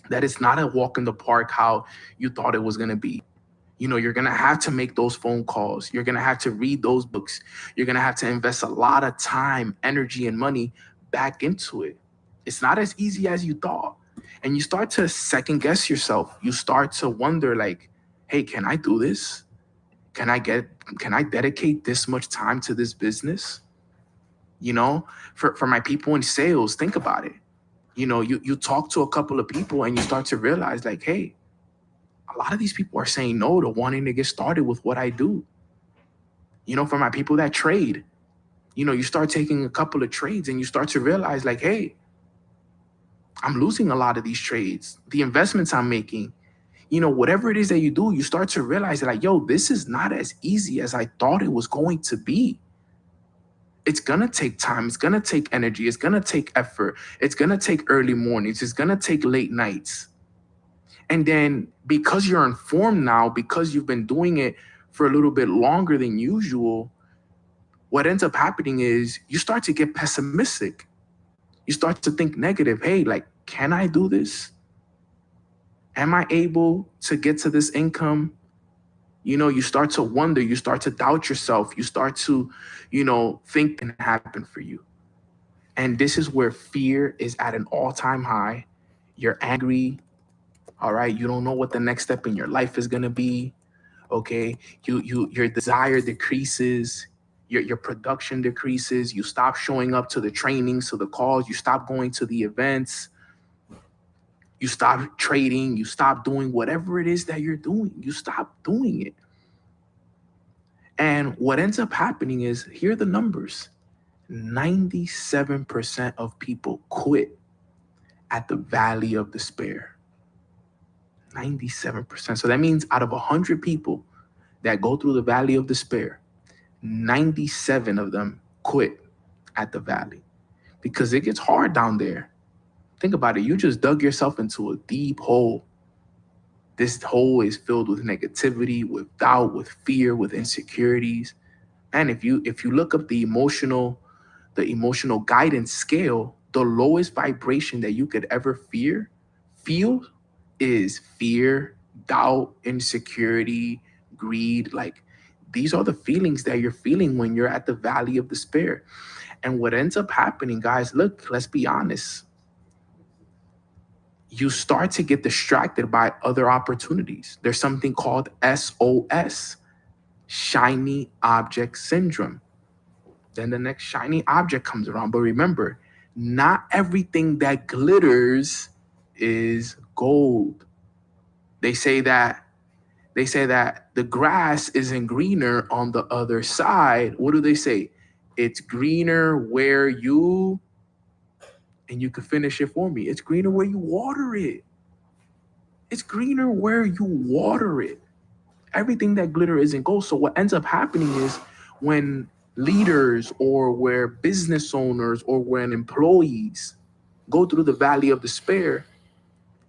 that it's not a walk in the park how you thought it was going to be. You're going to have to make those phone calls. You're going to have to read those books. You're going to have to invest a lot of time, energy, and money back into it. It's not as easy as you thought. And you start to second guess yourself. You start to wonder, like, hey, can I do this? Can I get, can I dedicate this much time to this business? You know, for my people in sales, think about it. You talk to a couple of people and you start to realize, like, hey, a lot of these people are saying no to wanting to get started with what I do. For my people that trade, you start taking a couple of trades and you start to realize, like, hey, I'm losing a lot of these trades. The investments I'm making, whatever it is that you do, you start to realize that, like, yo, this is not as easy as I thought it was going to be. It's going to take time. It's going to take energy. It's going to take effort. It's going to take early mornings. It's going to take late nights. And then because you're informed now, because you've been doing it for a little bit longer than usual, what ends up happening is you start to get pessimistic. You start to think negative. Hey, like, can I do this? Am I able to get to this income? You start to wonder, you start to doubt yourself, you start to, think can happen for you. And this is where fear is at an all-time high. You're angry, all right? You don't know what the next step in your life is gonna be. Okay. Your desire decreases, your production decreases, you stop showing up to the trainings, to the calls, you stop going to the events, you stop trading, you stop doing whatever it is that you're doing. You stop doing it. And what ends up happening is, here are the numbers. 97% of people quit at the valley of despair. 97%. So that means out of 100 people that go through the valley of despair, 97 of them quit at the valley because it gets hard down there. Think about it. You just dug yourself into a deep hole. This hole is filled with negativity, with doubt, with fear, with insecurities. And if you look up the emotional guidance scale, the lowest vibration that you could ever feel is fear, doubt, insecurity, greed. Like, these are the feelings that you're feeling when you're at the valley of despair. And what ends up happening, guys, look, let's be honest. You start to get distracted by other opportunities. There's something called SOS, shiny object syndrome. Then the next shiny object comes around. But remember, not everything that glitters is gold. They say that the grass isn't greener on the other side. What do they say? It's greener where you, and you can finish it for me. It's greener where you water it. It's greener where you water it. Everything that glitter isn't gold. So what ends up happening is, when leaders or where business owners or when employees go through the valley of despair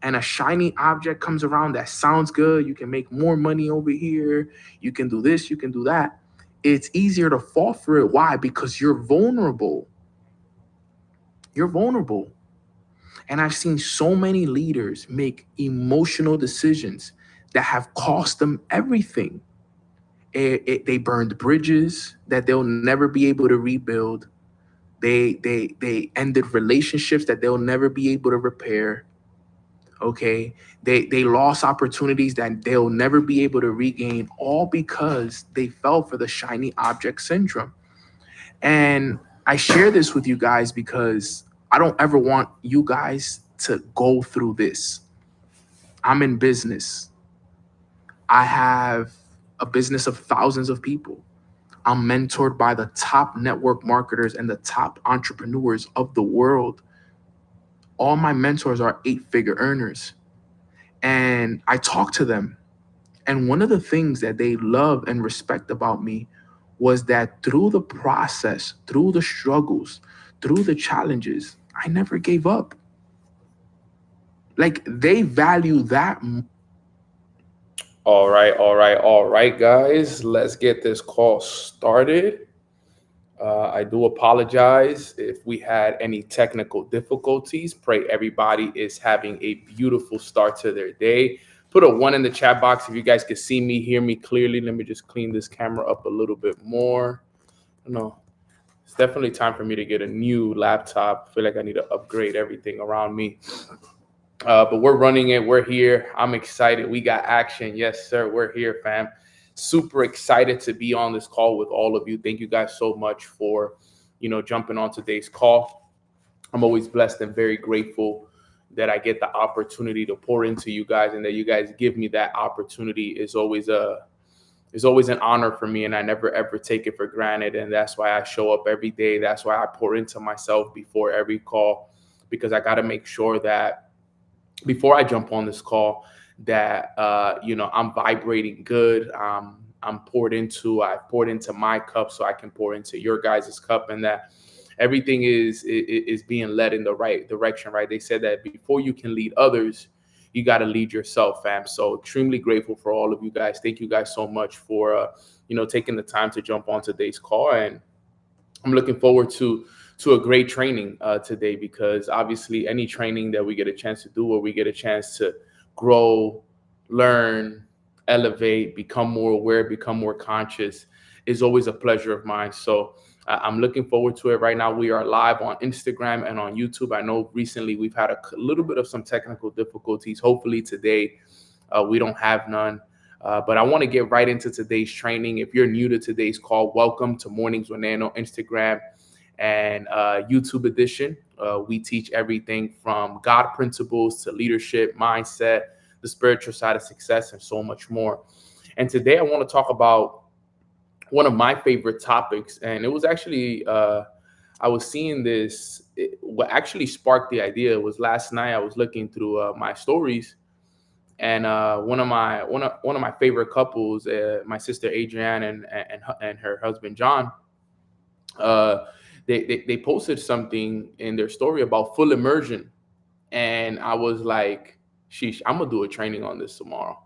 and a shiny object comes around that sounds good, you can make more money over here, you can do this, you can do that, it's easier to fall for it. Why? Because you're vulnerable. You're vulnerable. And I've seen so many leaders make emotional decisions that have cost them everything. They burned bridges that they'll never be able to rebuild. They ended relationships that they'll never be able to repair. Okay, they lost opportunities that they'll never be able to regain, all because they fell for the shiny object syndrome. And I share this with you guys because I don't ever want you guys to go through this. I'm in business. I have a business of thousands of people. I'm mentored by the top network marketers and the top entrepreneurs of the world. All my mentors are 8-figure earners. And I talk to them. And one of the things that they love and respect about me was that through the process, through the struggles, through the challenges, I never gave up. Like, they value that. All right, guys. Let's get this call started. I do apologize if we had any technical difficulties. Pray everybody is having a beautiful start to their day. Put a one in the chat box if you guys can see me, hear me clearly. Let me just clean this camera up a little bit more. No, it's definitely time for me to get a new laptop. I feel like I need to upgrade everything around me. But we're running it. We're here. I'm excited. We got action. Yes, sir. We're here, fam. Super excited to be on this call with all of you. Thank you guys so much for, jumping on today's call. I'm always blessed and very grateful that I get the opportunity to pour into you guys, and that you guys give me that opportunity is always an honor for me, and I never ever take it for granted. And that's why I show up every day. That's why I pour into myself before every call, because I got to make sure that before I jump on this call, that I'm vibrating good. I'm poured into. I poured into my cup, so I can pour into your guys' cup, and that everything is being led in the right direction. Right? They said that before you can lead others, you got to lead yourself, fam. So extremely grateful for all of you guys. Thank you guys so much for taking the time to jump on today's call, and I'm looking forward to a great training today, because obviously any training that we get a chance to do, or we get a chance to grow, learn, elevate, become more aware, become more conscious, is always a pleasure of mine. So I'm looking forward to it. Right now, we are live on Instagram and on YouTube. I know recently we've had a little bit of some technical difficulties. Hopefully today we don't have none. But I want to get right into today's training. If you're new to today's call, welcome to Mornings with Nano Instagram and YouTube edition. We teach everything from God principles to leadership, mindset, the spiritual side of success, and so much more. And today I want to talk about one of my favorite topics. And it was actually, I was seeing this, what actually sparked the idea was last night I was looking through my stories, and one of my favorite couples, my sister Adrienne and her husband John, uh, they posted something in their story about full immersion, and I was like, "Sheesh, I'm gonna do a training on this tomorrow."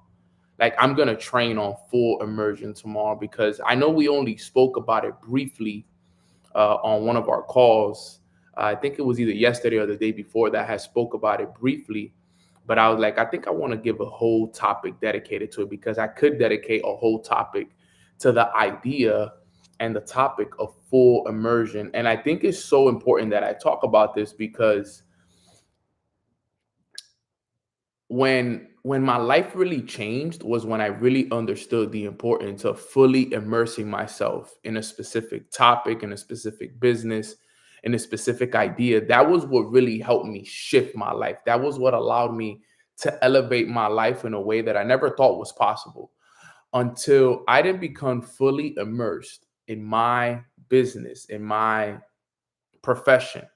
Like, I'm gonna train on full immersion tomorrow, because I know we only spoke about it briefly on one of our calls. I think it was either yesterday or the day before that I spoke about it briefly. But I was like, I think I want to give a whole topic dedicated to it, because I could dedicate a whole topic to the idea and the topic of full immersion. And I think it's so important that I talk about this, because when my life really changed was when I really understood the importance of fully immersing myself in a specific topic, in a specific business, in a specific idea. That was what really helped me shift my life. That was what allowed me to elevate my life in a way that I never thought was possible, until I didn't become fully immersed in my business, in my profession.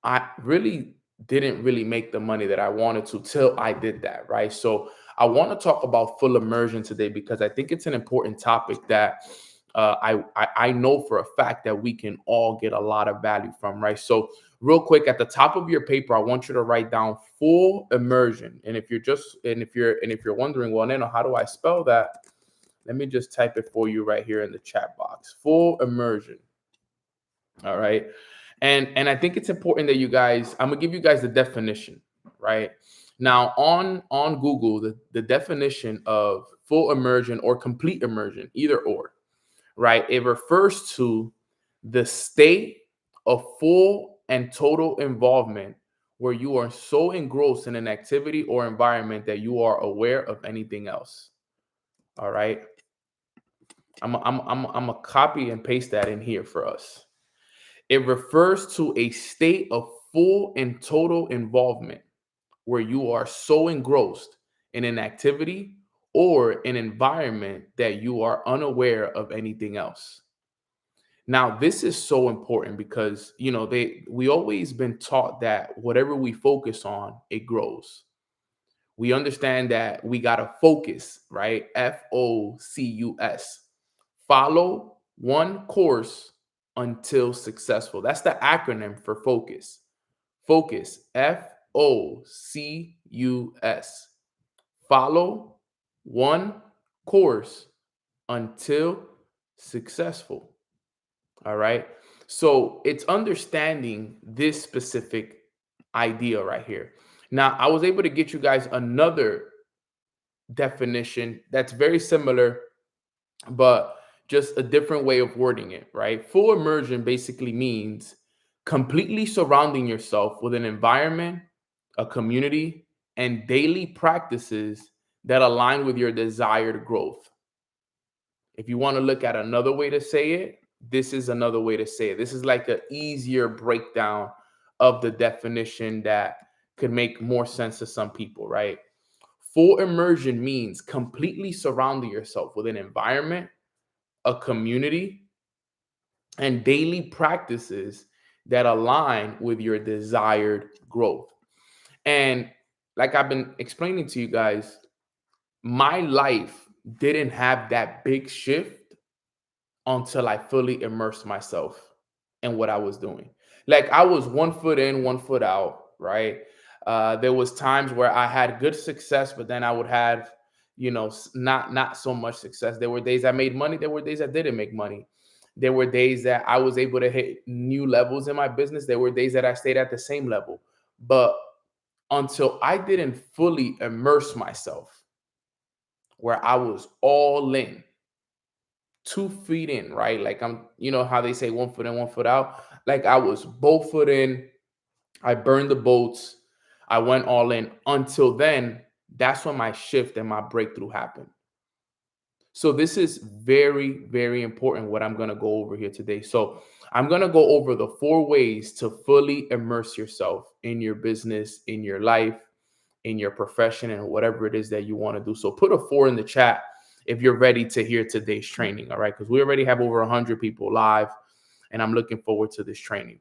I really didn't really make the money that I wanted to till I did that, right? So I want to talk about full immersion today, because I think it's an important topic that I know for a fact that we can all get a lot of value from, right? So real quick, at the top of your paper, I want you to write down full immersion. And if you're wondering, well, Nano, how do I spell that? Let me just type it for you right here in the chat box. Full immersion. All right. And I think it's important that you guys, I'm gonna give you guys the definition, right? Now on Google, the definition of full immersion or complete immersion, either or, right? It refers to the state of full and total involvement, where you are so engrossed in an activity or environment that you are aware of anything else. All right. I'm a copy and paste that in here for us. It refers to a state of full and total involvement, where you are so engrossed in an activity or an environment that you are unaware of anything else. Now, this is so important, because we always been taught that whatever we focus on, it grows. We understand that we got to focus, right? FOCUS. Follow one course until successful. That's the acronym for focus. Focus. FOCUS. Follow one course until successful. All right. So it's understanding this specific idea right here. Now, I was able to get you guys another definition that's very similar, but just a different way of wording it, right? Full immersion basically means completely surrounding yourself with an environment, a community, and daily practices that align with your desired growth. If you want to look at another way to say it, this is another way to say it. This is like an easier breakdown of the definition that could make more sense to some people, right? Full immersion means completely surrounding yourself with an environment, a community, and daily practices that align with your desired growth. And like I've been explaining to you guys, my life didn't have that big shift until I fully immersed myself in what I was doing. Like I was 1 foot in, 1 foot out, right? There was times where I had good success, but then I would have, not so much success. There were days I made money. There were days I didn't make money. There were days that I was able to hit new levels in my business. There were days that I stayed at the same level. But until I didn't fully immerse myself, where I was all in, 2 feet in, right? Like how they say 1 foot in, 1 foot out. Like I was both foot in. I burned the boats. I went all in. Until then, that's when my shift and my breakthrough happened. So this is very, very important what I'm going to go over here today. So I'm going to go over the 4 ways to fully immerse yourself in your business, in your life, in your profession, and whatever it is that you want to do. So put a 4 in the chat if you're ready to hear today's training. All right. Because we already have over 100 people live, and I'm looking forward to this training.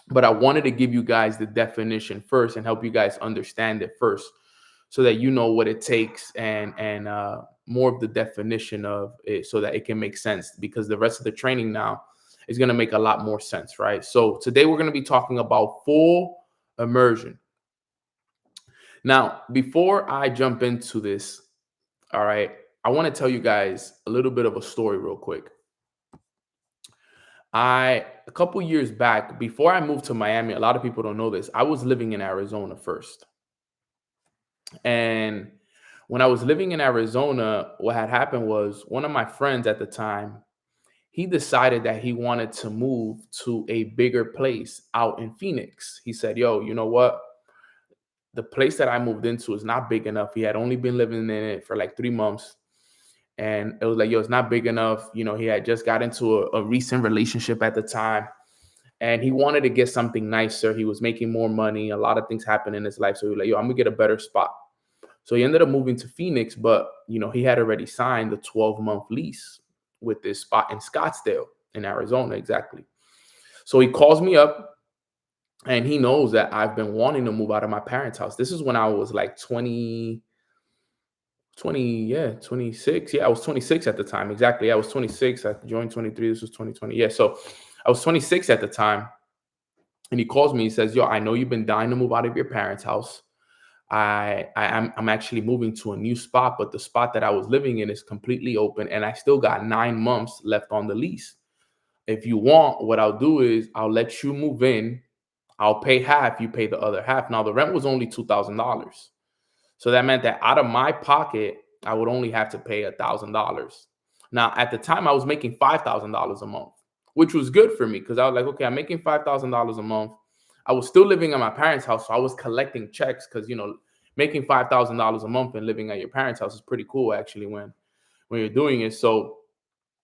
But I wanted to give you guys the definition first and help you guys understand it first, so that you know what it takes and more of the definition of it, so that it can make sense, because the rest of the training now is going to make a lot more sense, right? So today we're going to be talking about full immersion. Now, before I jump into this, all right, I want to tell you guys a little bit of a story real quick. A couple years back, before I moved to Miami, a lot of people don't know this, I was living in Arizona first. And when I was living in Arizona, what had happened was one of my friends at the time, he decided that he wanted to move to a bigger place out in Phoenix. He said, yo, you know what? The place that I moved into is not big enough. He had only been living in it for like 3 months. And it was like, yo, it's not big enough. He had just got into a recent relationship at the time. And he wanted to get something nicer. He was making more money. A lot of things happened in his life. So he was like, yo, I'm going to get a better spot. So he ended up moving to Phoenix, but, he had already signed a 12-month lease with this spot in Scottsdale in Arizona, exactly. So he calls me up, and he knows that I've been wanting to move out of my parents' house. This is when I was like 26. Yeah, I was 26 at the time. Exactly. I was 26. I joined 23. This was 2020. Yeah. So I was 26 at the time. And he calls me. He says, yo, I know you've been dying to move out of your parents' house. I'm actually moving to a new spot, but the spot that I was living in is completely open, and I still got 9 months left on the lease. If you want, what I'll do is I'll let you move in. I'll pay half, you pay the other half. Now the rent was only $2,000. So that meant that out of my pocket, I would only have to pay $1,000. Now, at the time, I was making $5,000 a month, which was good for me, because I was like, okay, I'm making $5,000 a month. I was still living at my parents' house, so I was collecting checks, because making $5,000 a month and living at your parents' house is pretty cool, actually, when you're doing it. So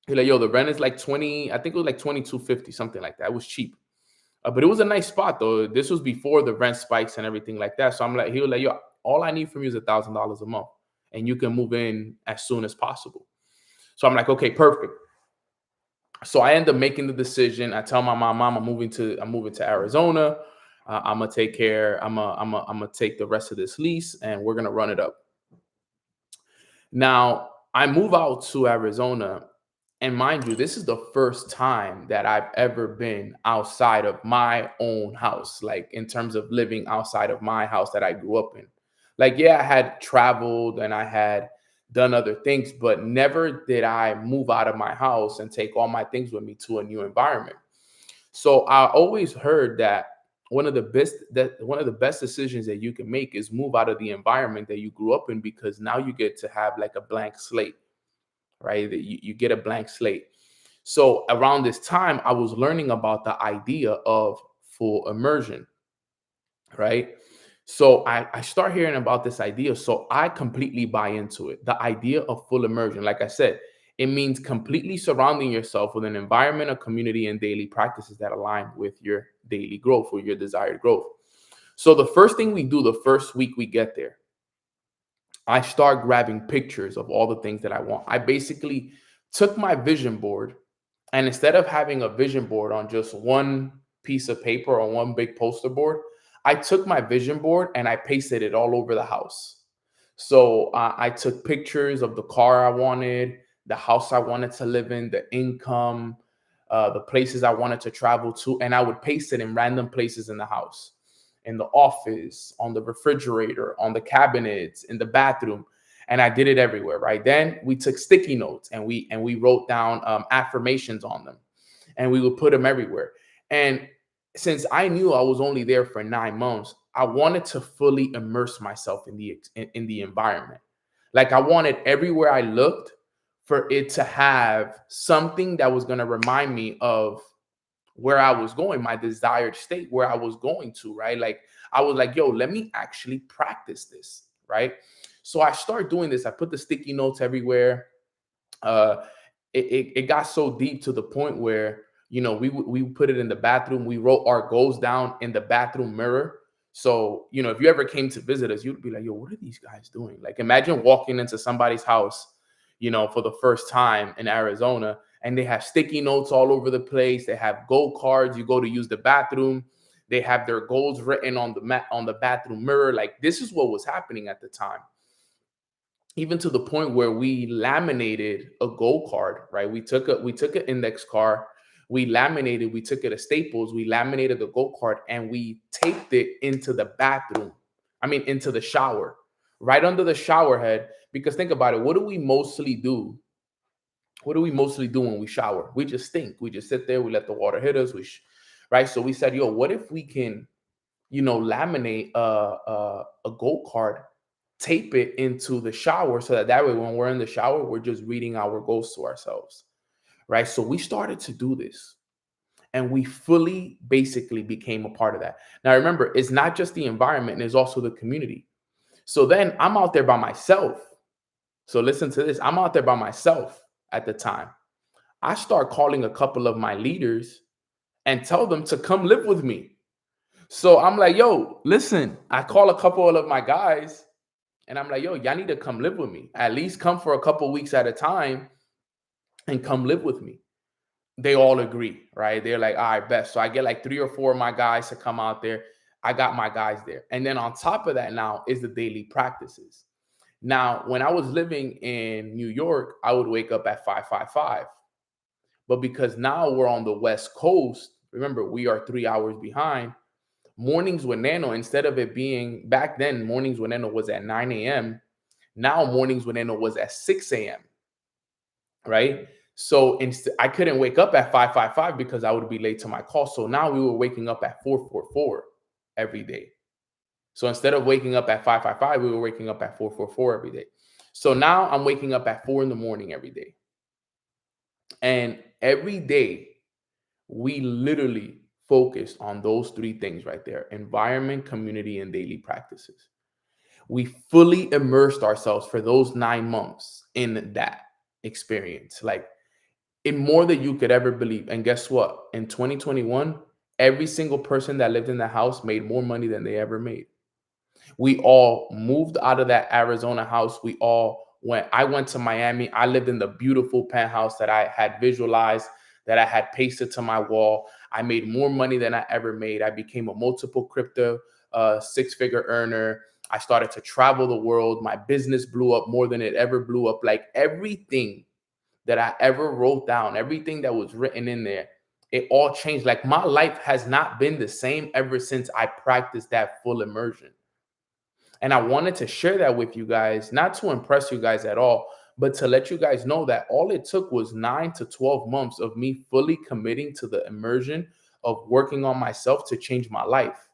he's like, yo, the rent is like 20, I think it was like 22.50, something like that. It was cheap. But it was a nice spot, though. This was before the rent spikes and everything like that. So he was like, yo, all I need from you is $1,000 a month, and you can move in as soon as possible. So I'm like, okay, perfect. So I end up making the decision. I tell my mom, I'm moving to Arizona. I'm gonna take care. I'm gonna take the rest of this lease, and we're gonna run it up. Now I move out to Arizona, and mind you, this is the first time that I've ever been outside of my own house, like in terms of living outside of my house that I grew up in. Like, yeah, I had traveled and I had done other things, but never did I move out of my house and take all my things with me to a new environment. So I always heard that one of the best decisions that you can make is move out of the environment that you grew up in, because now you get to have like a blank slate, right? That you get a blank slate. So around this time, I was learning about the idea of full immersion, right? So I start hearing about this idea. So I completely buy into it. The idea of full immersion, like I said, it means completely surrounding yourself with an environment, a community, and daily practices that align with your daily growth or your desired growth. So the first thing we do the first week we get there, I start grabbing pictures of all the things that I want. I basically took my vision board, and instead of having a vision board on just one piece of paper or one big poster board, I took my vision board and I pasted it all over the house. So I took pictures of the car I wanted, the house I wanted to live in, the income, the places I wanted to travel to, and I would paste it in random places in the house, in the office, on the refrigerator, on the cabinets, in the bathroom, and I did it everywhere. Right then, we took sticky notes and we wrote down affirmations on them, and we would put them everywhere. And since I knew I was only there for 9 months, I wanted to fully immerse myself in the environment. Like I wanted everywhere I looked for it to have something that was going to remind me of where I was going, my desired state, where I was going to, right? Like I was like, yo, let me actually practice this, right? So I started doing this. I put the sticky notes everywhere. Uh, it got so deep to the point where, we put it in the bathroom. We wrote our goals down in the bathroom mirror. So, if you ever came to visit us, you'd be like, yo, what are these guys doing? Like, imagine walking into somebody's house, for the first time in Arizona, and they have sticky notes all over the place. They have goal cards. You go to use the bathroom. They have their goals written on the mat on the bathroom mirror. Like, this is what was happening at the time, even to the point where we laminated a goal card, right? We took an index card, we laminated, we took it to Staples, we laminated the goal card, and we taped it into the bathroom. I mean, into the shower, right under the shower head. Because think about it, what do we mostly do? What do we mostly do when we shower? We just stink. We just sit there. We let the water hit us. Right? So we said, yo, what if we can, laminate a goal card, tape it into the shower, so that way when we're in the shower, we're just reading our goals to ourselves, right? So we started to do this, and we fully basically became a part of that. Now remember, it's not just the environment, it's also the community. So then I'm out there by myself. So listen to this. I'm out there by myself at the time. I start calling a couple of my leaders and tell them to come live with me. So I'm like, yo, listen, I call a couple of my guys and I'm like, yo, y'all need to come live with me. At least come for a couple weeks at a time and come live with me. They all agree, right? They're like, all right, best. So I get like 3 or 4 of my guys to come out there. I got my guys there. And then on top of that now is the daily practices. Now, when I was living in New York, I would wake up at 5:55. But because now we're on the West Coast, remember, we are 3 hours behind. Mornings with Nano, instead of it being back then, mornings with Nano was at 9 a.m. Now mornings with Nano was at 6 a.m. Right? So I couldn't wake up at 5:55 because I would be late to my call. So now we were waking up at 4:44 every day. So instead of waking up at 5:55, we were waking up at 4:44 every day. So now I'm waking up at 4 in the morning every day. And every day we literally focused on those 3 things right there: environment, community, and daily practices. We fully immersed ourselves for those 9 months in that experience, like in more than you could ever believe. And guess what? In 2021, every single person that lived in the house made more money than they ever made. We all moved out of that Arizona house. I went to Miami. I lived in the beautiful penthouse that I had visualized, that I had pasted to my wall. I made more money than I ever made. I became a multiple crypto 6-figure earner. I started to travel the world. My business blew up more than it ever blew up. Like everything that I ever wrote down, everything that was written in there, it all changed. Like my life has not been the same ever since I practiced that full immersion. And I wanted to share that with you guys, not to impress you guys at all, but to let you guys know that all it took was 9 to 12 months of me fully committing to the immersion of working on myself to change my life.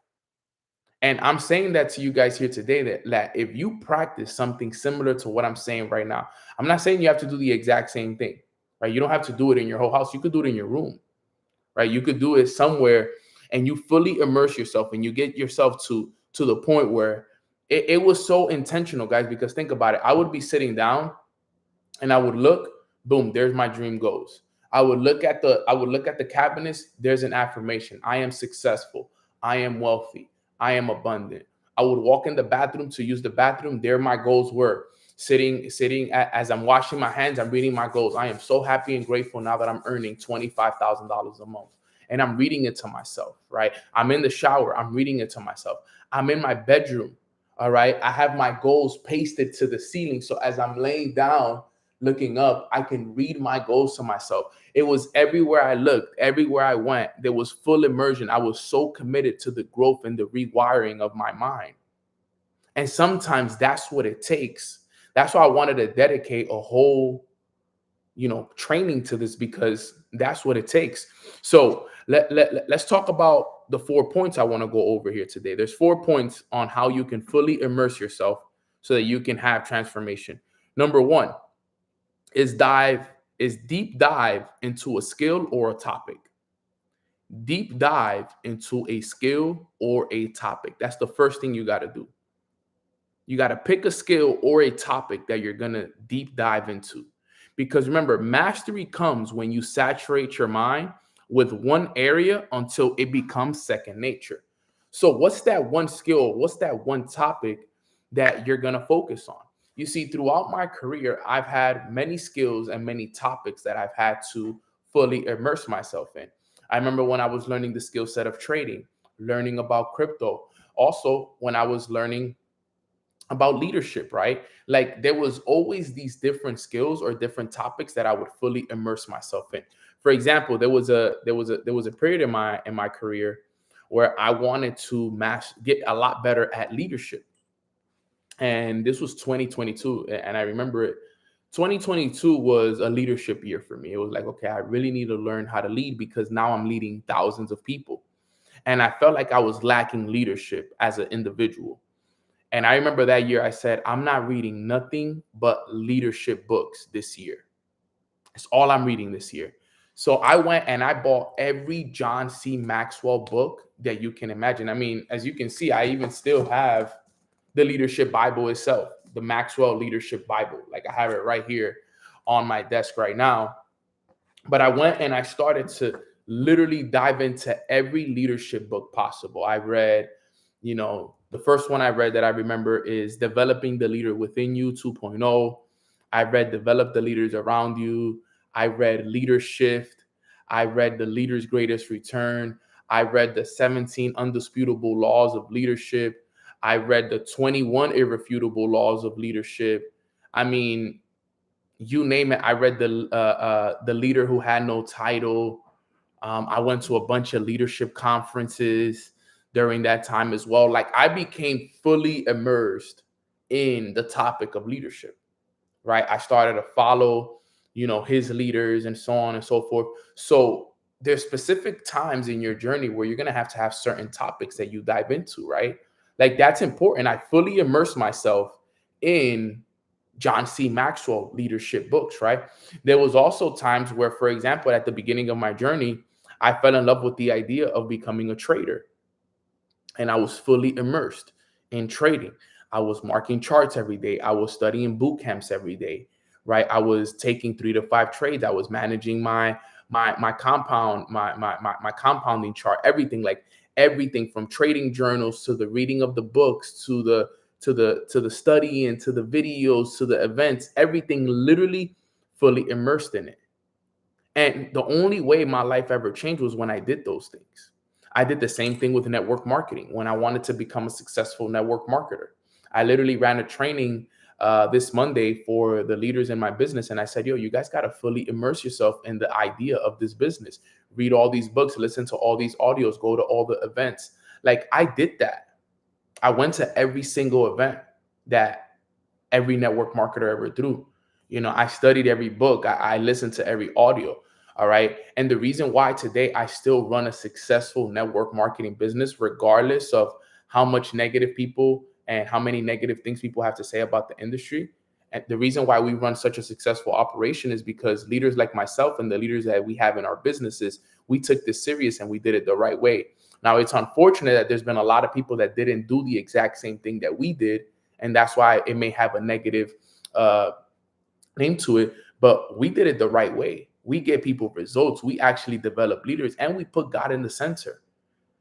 And I'm saying that to you guys here today that if you practice something similar to what I'm saying right now, I'm not saying you have to do the exact same thing, right? You don't have to do it in your whole house. You could do it in your room, right? You could do it somewhere and you fully immerse yourself and you get yourself to the point where it was so intentional, guys, because think about it. I would be sitting down and I would look, boom, there's my dream goals. I would look at the cabinets, there's an affirmation. I am successful. I am wealthy. I am abundant. I would walk in the bathroom to use the bathroom. There my goals were. As I'm washing my hands, I'm reading my goals. I am so happy and grateful now that I'm earning $25,000 a month. And I'm reading it to myself, right? I'm in the shower. I'm reading it to myself. I'm in my bedroom. All right. I have my goals pasted to the ceiling. So as I'm laying down, looking up, I can read my goals to myself. It was everywhere I looked, everywhere I went, there was full immersion. I was so committed to the growth and the rewiring of my mind. And sometimes that's what it takes. That's why I wanted to dedicate a whole, training to this, because that's what it takes. So let's talk about the 4 points I want to go over here today. There's 4 points on how you can fully immerse yourself so that you can have transformation. Number one is deep dive into a skill or a topic. Deep dive into a skill or a topic. That's the first thing you got to do. You got to pick a skill or a topic that you're going to deep dive into. Because remember, mastery comes when you saturate your mind with one area until it becomes second nature. So, what's that one skill? What's that one topic that you're going to focus on? You see, throughout my career, I've had many skills and many topics that I've had to fully immerse myself in. I remember when I was learning the skill set of trading, learning about crypto. Also, when I was learning about leadership, right? Like there was always these different skills or different topics that I would fully immerse myself in. For example, there was a period in my career where I wanted to get a lot better at leadership. And this was 2022, and I remember it. 2022 was a leadership year for me. It was like, okay, I really need to learn how to lead because now I'm leading thousands of people. And I felt like I was lacking leadership as an individual. And I remember that year I said, I'm not reading nothing but leadership books this year. It's all I'm reading this year. So I went and I bought every John C. Maxwell book that you can imagine. I mean, as you can see, I even still have the leadership Bible itself, the Maxwell Leadership Bible. Like I have it right here on my desk right now. But I went and I started to literally dive into every leadership book possible. I read, the first one I read that I remember is Developing the Leader Within You 2.0. I read Develop the Leaders Around You. I read Leader Shift. I read The Leader's Greatest Return. I read the 17 Undisputable Laws of Leadership. I read the 21 Irrefutable Laws of Leadership. I mean, you name it. I read the Leader Who Had No Title. I went to a bunch of leadership conferences during that time as well. Like I became fully immersed in the topic of leadership, right? I started to follow, his leaders and so on and so forth. So there's specific times in your journey where you're going to have certain topics that you dive into, right? Like that's important. I fully immersed myself in John C. Maxwell leadership books, right? There was also times where, for example, at the beginning of my journey, I fell in love with the idea of becoming a trader. And I was fully immersed in trading. I was marking charts every day. I was studying boot camps every day, right? I was taking 3 to 5 trades. I was managing my compounding chart, everything from trading journals to the reading of the books to the study and to the videos to the events, everything literally fully immersed in it. And the only way my life ever changed was when I did those things. I did the same thing with network marketing when I wanted to become a successful network marketer. I literally ran a training this Monday for the leaders in my business. And I said, yo, you guys got to fully immerse yourself in the idea of this business. Read all these books, listen to all these audios, go to all the events. Like I did that. I went to every single event that every network marketer ever threw. I studied every book. I listened to every audio. All right. And the reason why today I still run a successful network marketing business, regardless of how much negative people and how many negative things people have to say about the industry. And the reason why we run such a successful operation is because leaders like myself and the leaders that we have in our businesses, we took this serious and we did it the right way. Now, it's unfortunate that there's been a lot of people that didn't do the exact same thing that we did. And that's why it may have a negative name to it, but we did it the right way. We get people results. We actually develop leaders and we put God in the center,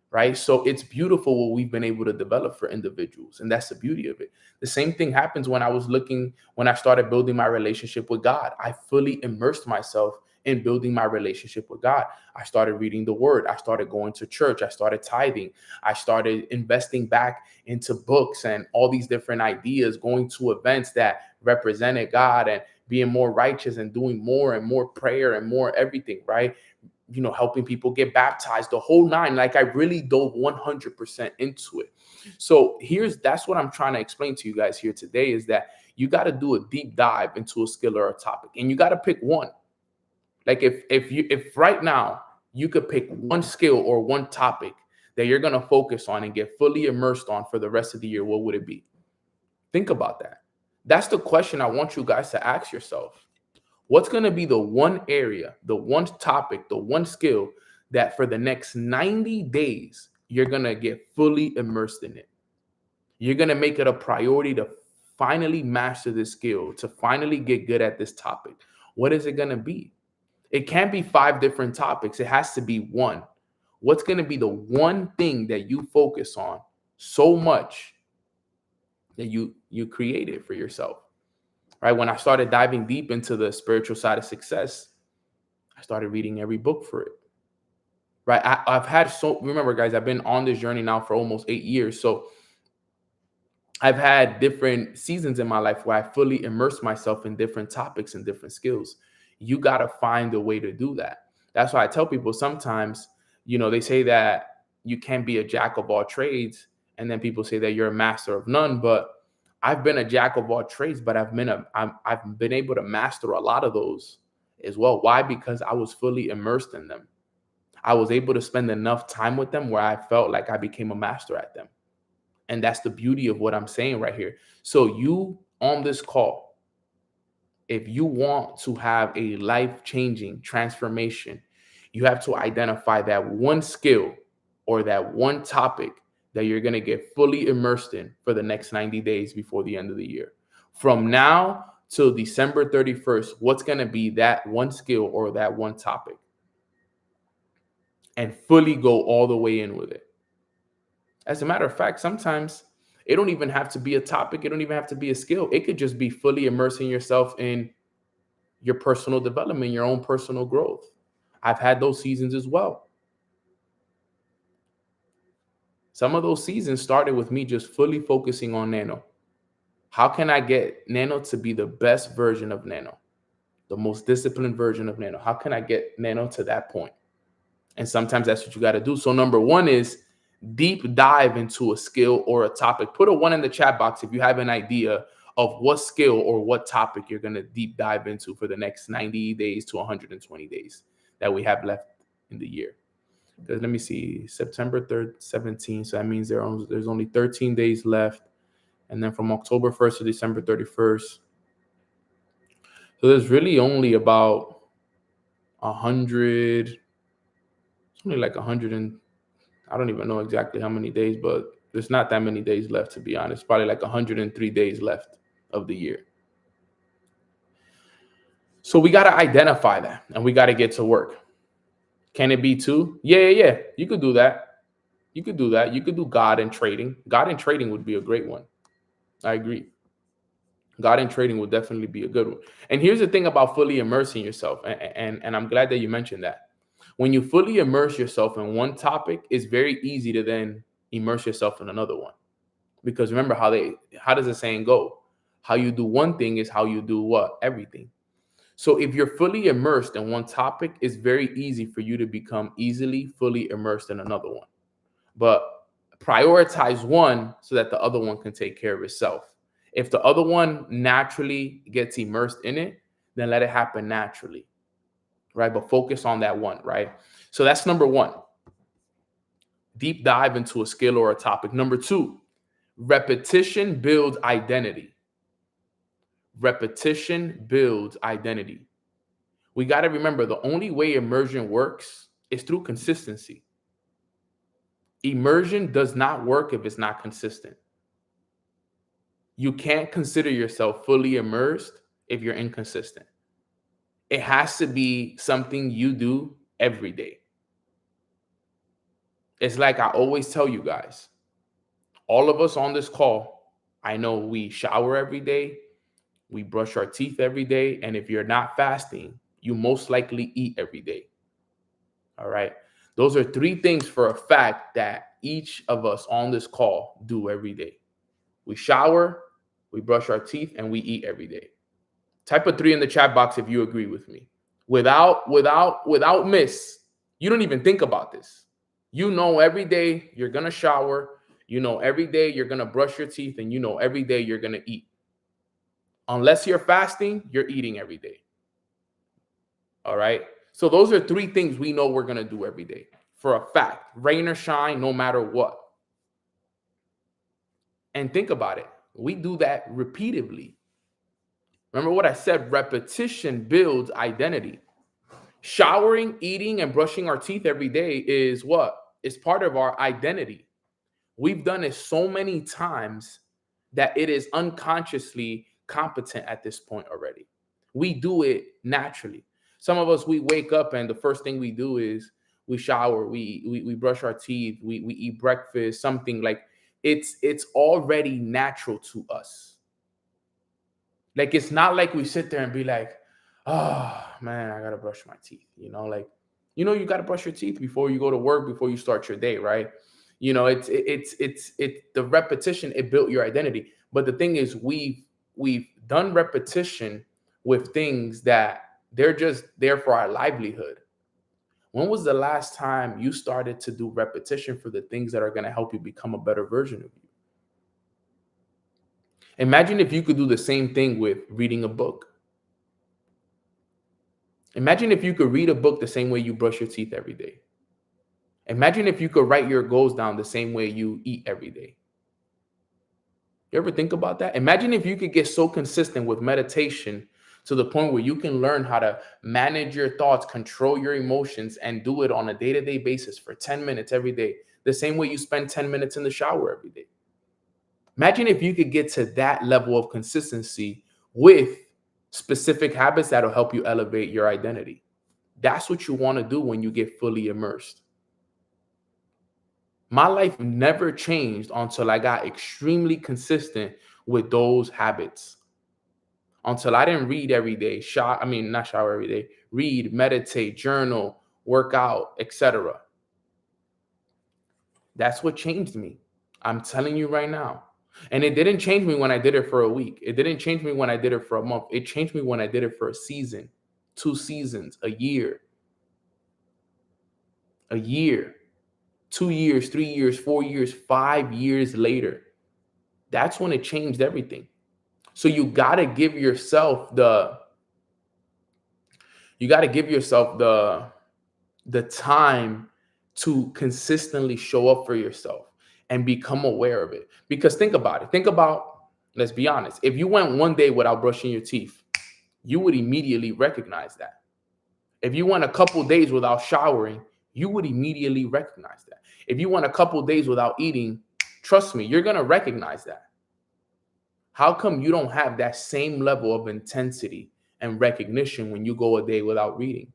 right? So it's beautiful what we've been able to develop for individuals. And that's the beauty of it. The same thing happens when I started building my relationship with God. I fully immersed myself in building my relationship with God. I started reading the word. I started going to church. I started tithing. I started investing back into books and all these different ideas, going to events that represented God and being more righteous and doing more and more prayer and more everything, right? Helping people get baptized, the whole nine. Like I really dove 100% into it. So that's what I'm trying to explain to you guys here today is that you got to do a deep dive into a skill or a topic, and you got to pick one. Like if right now you could pick one skill or one topic that you're going to focus on and get fully immersed on for the rest of the year, what would it be? Think about that. That's the question I want you guys to ask yourself. What's going to be the one area, the one topic, the one skill that for the next 90 days, you're going to get fully immersed in it? You're going to make it a priority to finally master this skill, to finally get good at this topic. What is it going to be? It can't be 5 different topics. It has to be one. What's going to be the one thing that you focus on so much that you create it for yourself? Right? When I started diving deep into the spiritual side of success, I started reading every book for it. Right? Remember guys, I've been on this journey now for almost 8 years. So I've had different seasons in my life where I fully immersed myself in different topics and different skills. You got to find a way to do that. That's why I tell people sometimes, they say that you can't be a jack of all trades. And then people say that you're a master of none. But I've been a jack of all trades, but I've been able to master a lot of those as well. Why? Because I was fully immersed in them. I was able to spend enough time with them where I felt like I became a master at them. And that's the beauty of what I'm saying right here. So you on this call, if you want to have a life-changing transformation, you have to identify that one skill or that one topic that you're going to get fully immersed in for the next 90 days before the end of the year. From now till December 31st, what's going to be that one skill or that one topic? And fully go all the way in with it. As a matter of fact, sometimes it don't even have to be a topic. It don't even have to be a skill. It could just be fully immersing yourself in your personal development, your own personal growth. I've had those seasons as well. Some of those seasons started with me just fully focusing on Nano. How can I get Nano to be the best version of Nano, the most disciplined version of Nano? How can I get Nano to that point? And sometimes that's what you got to do. So number one is deep dive into a skill or a topic. Put a 1 in the chat box if you have an idea of what skill or what topic you're going to deep dive into for the next 90 days to 120 days that we have left in the year. Because let me see, September 3rd, 17. So that means there's only 13 days left. And then from October 1st to December 31st. So there's really only about 100. It's only like 100 and I don't even know exactly how many days, but there's not that many days left, to be honest. Probably like 103 days left of the year. So we got to identify that and we got to get to work. Can it be 2? Yeah. You could do that. You could do that. You could do God and trading. God and trading would be a great one. I agree. God and trading would definitely be a good one. And here's the thing about fully immersing yourself. And I'm glad that you mentioned that. When you fully immerse yourself in one topic, it's very easy to then immerse yourself in another one. Because remember how does the saying go? How you do one thing is how you do what? Everything. So if you're fully immersed in one topic, it's very easy for you to become easily fully immersed in another one. But prioritize one so that the other one can take care of itself. If the other one naturally gets immersed in it, then let it happen naturally. right? But focus on that one, right? So that's number one. Deep dive into a skill or a topic. Number two, repetition builds identity. Repetition builds identity. We got to remember the only way immersion works is through consistency. Immersion does not work if it's not consistent. You can't consider yourself fully immersed if you're inconsistent. It has to be something you do every day. It's like I always tell you guys, all of us on this call, I know we shower every day, we brush our teeth every day, and if you're not fasting, you most likely eat every day. All right. Those are three things for a fact that each of us on this call do every day. We shower, we brush our teeth, and we eat every day. Type a 3 in the chat box if you agree with me. Without miss. You don't even think about this. You know every day you're going to shower. You know every day you're going to brush your teeth. And you know every day you're going to eat. Unless you're fasting, you're eating every day. All right? So those are three things we know we're going to do every day. For a fact. Rain or shine, no matter what. And think about it. We do that repeatedly. Remember what I said, repetition builds identity. Showering, eating, and brushing our teeth every day is what? It's part of our identity. We've done it so many times that it is unconsciously competent at this point already. We do it naturally. Some of us, we wake up and the first thing we do is we shower, we brush our teeth, we eat breakfast, something like it's already natural to us. Like, it's not like we sit there and be like, oh, man, I got to brush my teeth. You you got to brush your teeth before you go to work, before you start your day, right? It's the repetition, it built your identity. But the thing is, we've done repetition with things that they're just there for our livelihood. When was the last time you started to do repetition for the things that are going to help you become a better version of you? Imagine if you could do the same thing with reading a book. Imagine if you could read a book the same way you brush your teeth every day. Imagine if you could write your goals down the same way you eat every day. You ever think about that? Imagine if you could get so consistent with meditation to the point where you can learn how to manage your thoughts, control your emotions, and do it on a day-to-day basis for 10 minutes every day, the same way you spend 10 minutes in the shower every day. Imagine if you could get to that level of consistency with specific habits that'll help you elevate your identity. That's what you want to do when you get fully immersed. My life never changed until I got extremely consistent with those habits. Until I didn't read every day, not shower every day, read, meditate, journal, work out, etc. That's what changed me. I'm telling you right now. And it didn't change me when I did it for a week. It didn't change me when I did it for a month. It changed me when I did it for a season, 2 seasons, a year, 2 years, 3 years, 4 years, 5 years later. That's when it changed everything. So you got to give yourself the time to consistently show up for yourself and become aware of it. Because think about it. Let's be honest. If you went one day without brushing your teeth, you would immediately recognize that. If you went a couple days without showering, you would immediately recognize that. If you went a couple days without eating, trust me, you're going to recognize that. How come you don't have that same level of intensity and recognition when you go a day without reading?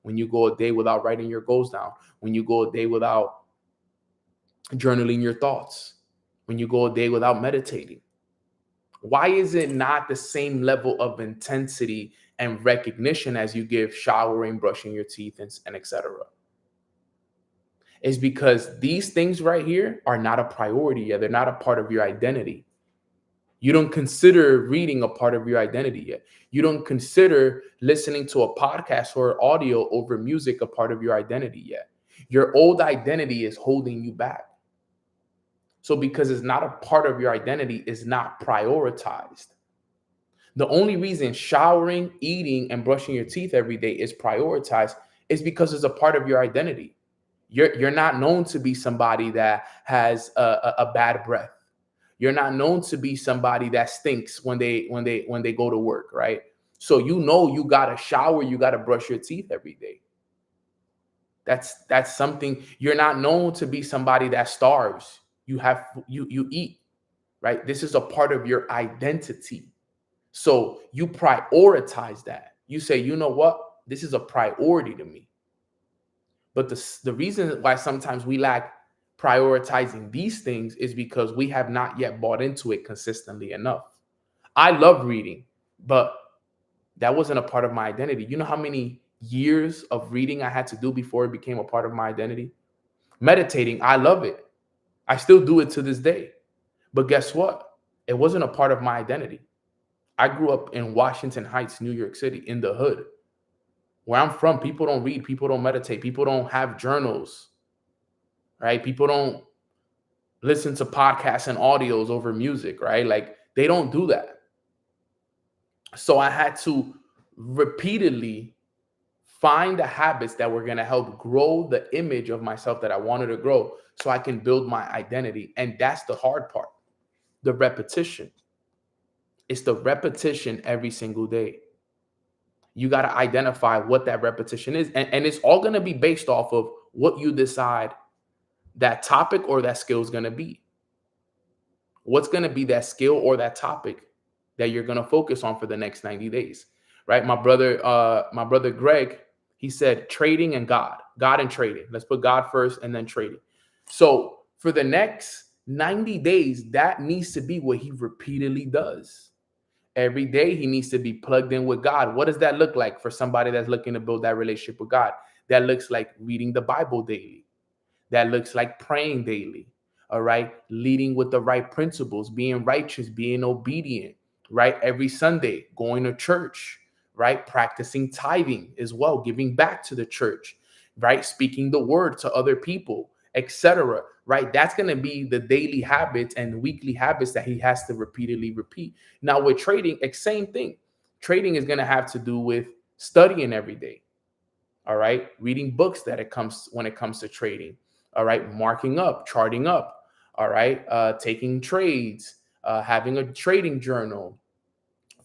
When you go a day without writing your goals down? When you go a day without journaling your thoughts? When you go a day without meditating? Why is it not the same level of intensity and recognition as you give showering, brushing your teeth, and etc.? It's because these things right here are not a priority yet. They're not a part of your identity. You don't consider reading a part of your identity yet. You don't consider listening to a podcast or audio over music a part of your identity yet. Your old identity is holding you back. So because it's not a part of your identity, it's not prioritized. The only reason showering, eating, and brushing your teeth every day is prioritized is because it's a part of your identity. You're not known to be somebody that has a bad breath. You're not known to be somebody that stinks when they go to work, right? So you gotta shower, you gotta brush your teeth every day. That's something. You're not known to be somebody that starves. You eat, right? This is a part of your identity. So you prioritize that. You say, you know what? This is a priority to me. But the reason why sometimes we lack prioritizing these things is because we have not yet bought into it consistently enough. I love reading, but that wasn't a part of my identity. You know how many years of reading I had to do before it became a part of my identity? Meditating, I love it. I still do it to this day. But guess what? It wasn't a part of my identity. I grew up in Washington Heights, New York City, in the hood. Where I'm from, people don't read, people don't meditate, people don't have journals, right? People don't listen to podcasts and audios over music, right? Like they don't do that. So I had to repeatedly find the habits that were going to help grow the image of myself that I wanted to grow so I can build my identity. And that's the hard part, the repetition. It's the repetition every single day. You got to identify what that repetition is. And it's all going to be based off of what you decide that topic or that skill is going to be. What's going to be that skill or that topic that you're going to focus on for the next 90 days, right? My brother Greg, he said trading and God and trading. Let's put God first and then trading. So for the next 90 days, that needs to be what he repeatedly does. Every day he needs to be plugged in with God. What does that look like for somebody that's looking to build that relationship with God? That looks like reading the Bible daily. That looks like praying daily. All right. Leading with the right principles, being righteous, being obedient, right? Every Sunday, going to church, right? Practicing tithing as well, giving back to the church, right? Speaking the word to other people, etc. Right? That's going to be the daily habits and weekly habits that he has to repeatedly repeat. Now with trading, same thing. Trading is going to have to do with studying every day. All right. Reading books when it comes to trading. All right. Marking up, charting up. All right. Taking trades, having a trading journal,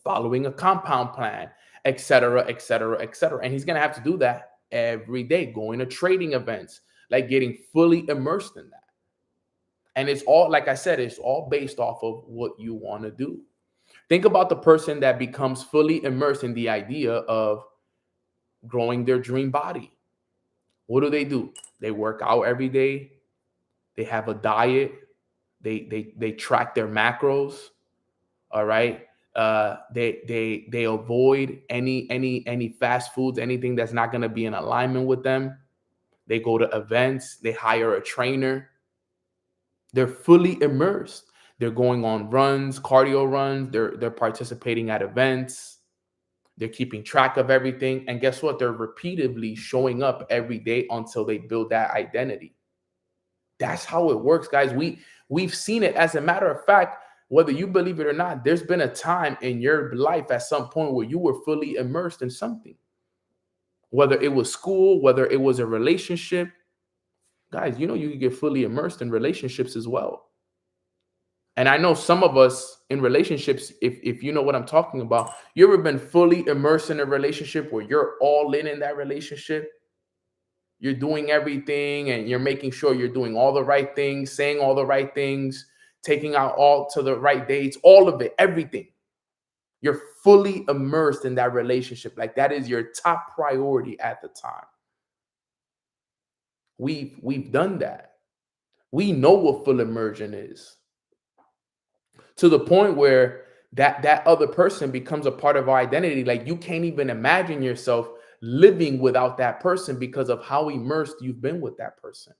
following a compound plan, etc., etc., etc. And he's going to have to do that every day, going to trading events, like getting fully immersed in that. And it's all, like I said, it's all based off of what you want to do. Think about the person that becomes fully immersed in the idea of growing their dream body. What do? They work out every day. They have a diet. They track their macros. All right. They avoid any fast foods, anything that's not going to be in alignment with them. They go to events. They hire a trainer. They're fully immersed. They're going on runs, cardio runs. They're participating at events. They're keeping track of everything. And guess what? They're repeatedly showing up every day until they build that identity. That's how it works, guys. We've seen it. As a matter of fact, whether you believe it or not, there's been a time in your life at some point where you were fully immersed in something. Whether it was school, whether it was a relationship. Guys, you can get fully immersed in relationships as well. And I know some of us in relationships, if you know what I'm talking about, you ever been fully immersed in a relationship where you're all in that relationship? You're doing everything and you're making sure you're doing all the right things, saying all the right things, taking out all to the right dates, all of it, everything. You're fully immersed in that relationship. Like that is your top priority at the time. We've done that. We know what full immersion is. To the point where that other person becomes a part of our identity. Like you can't even imagine yourself living without that person because of how immersed you've been with that person.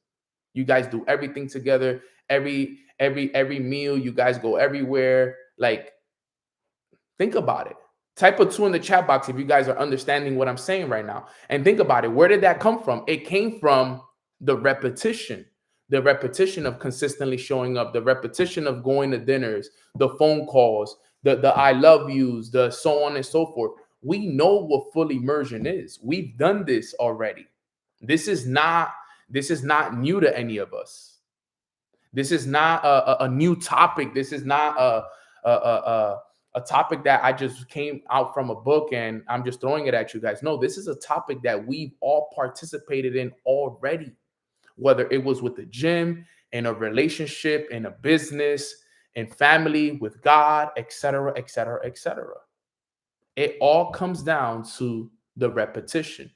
You guys do everything together. Every meal, you guys go everywhere. Like, think about it. Type a 2 in the chat box if you guys are understanding what I'm saying right now. And think about it. Where did that come from? It came from the repetition of consistently showing up, the repetition of going to dinners, the phone calls, the I love yous, the so on and so forth. We know what full immersion is. We've done this already. This is not this is not new to any of us. This is not a new topic. This is not a topic that I just came out from a book and I'm just throwing it at you guys. No, this is a topic that we've all participated in already, whether it was with the gym, in a relationship, in a business, in family, with God, etc., etc., etc. It all comes down to the repetition.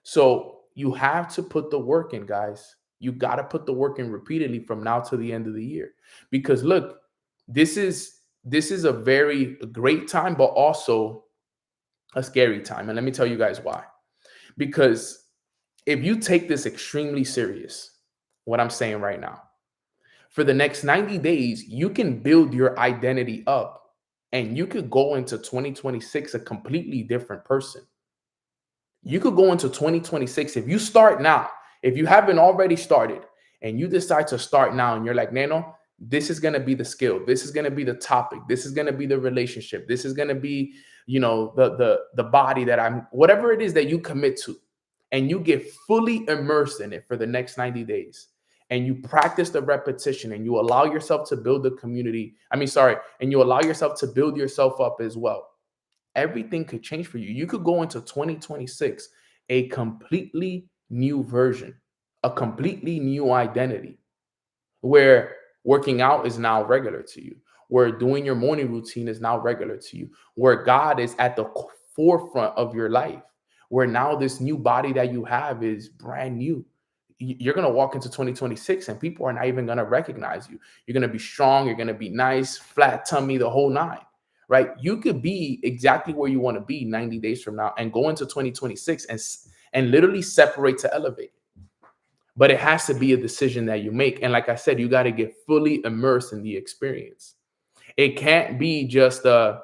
So you have to put the work in, guys. You got to put the work in repeatedly from now to the end of the year. Because look, this is a very great time, but also a scary time. And let me tell you guys why. Because if you take this extremely serious, what I'm saying right now, for the next 90 days, you can build your identity up and you could go into 2026 a completely different person. You could go into 2026 if you start now. If you haven't already started and you decide to start now and you're like, Nano, this is going to be the skill. This is going to be the topic. This is going to be the relationship. This is going to be, the body that I'm, whatever it is that you commit to, and you get fully immersed in it for the next 90 days. And you practice the repetition and you allow yourself to build the community. And you allow yourself to build yourself up as well. Everything could change for you. You could go into 2026 a completely new version, a completely new identity, where working out is now regular to you, where doing your morning routine is now regular to you, where God is at the forefront of your life, where now this new body that you have is brand new. You're going to walk into 2026 and people are not even going to recognize you. You're going to be strong. You're going to be nice, flat tummy, the whole nine. Right? You could be exactly where you want to be 90 days from now and go into 2026 and literally separate to elevate. But it has to be a decision that you make. And like I said, you got to get fully immersed in the experience. It can't be just a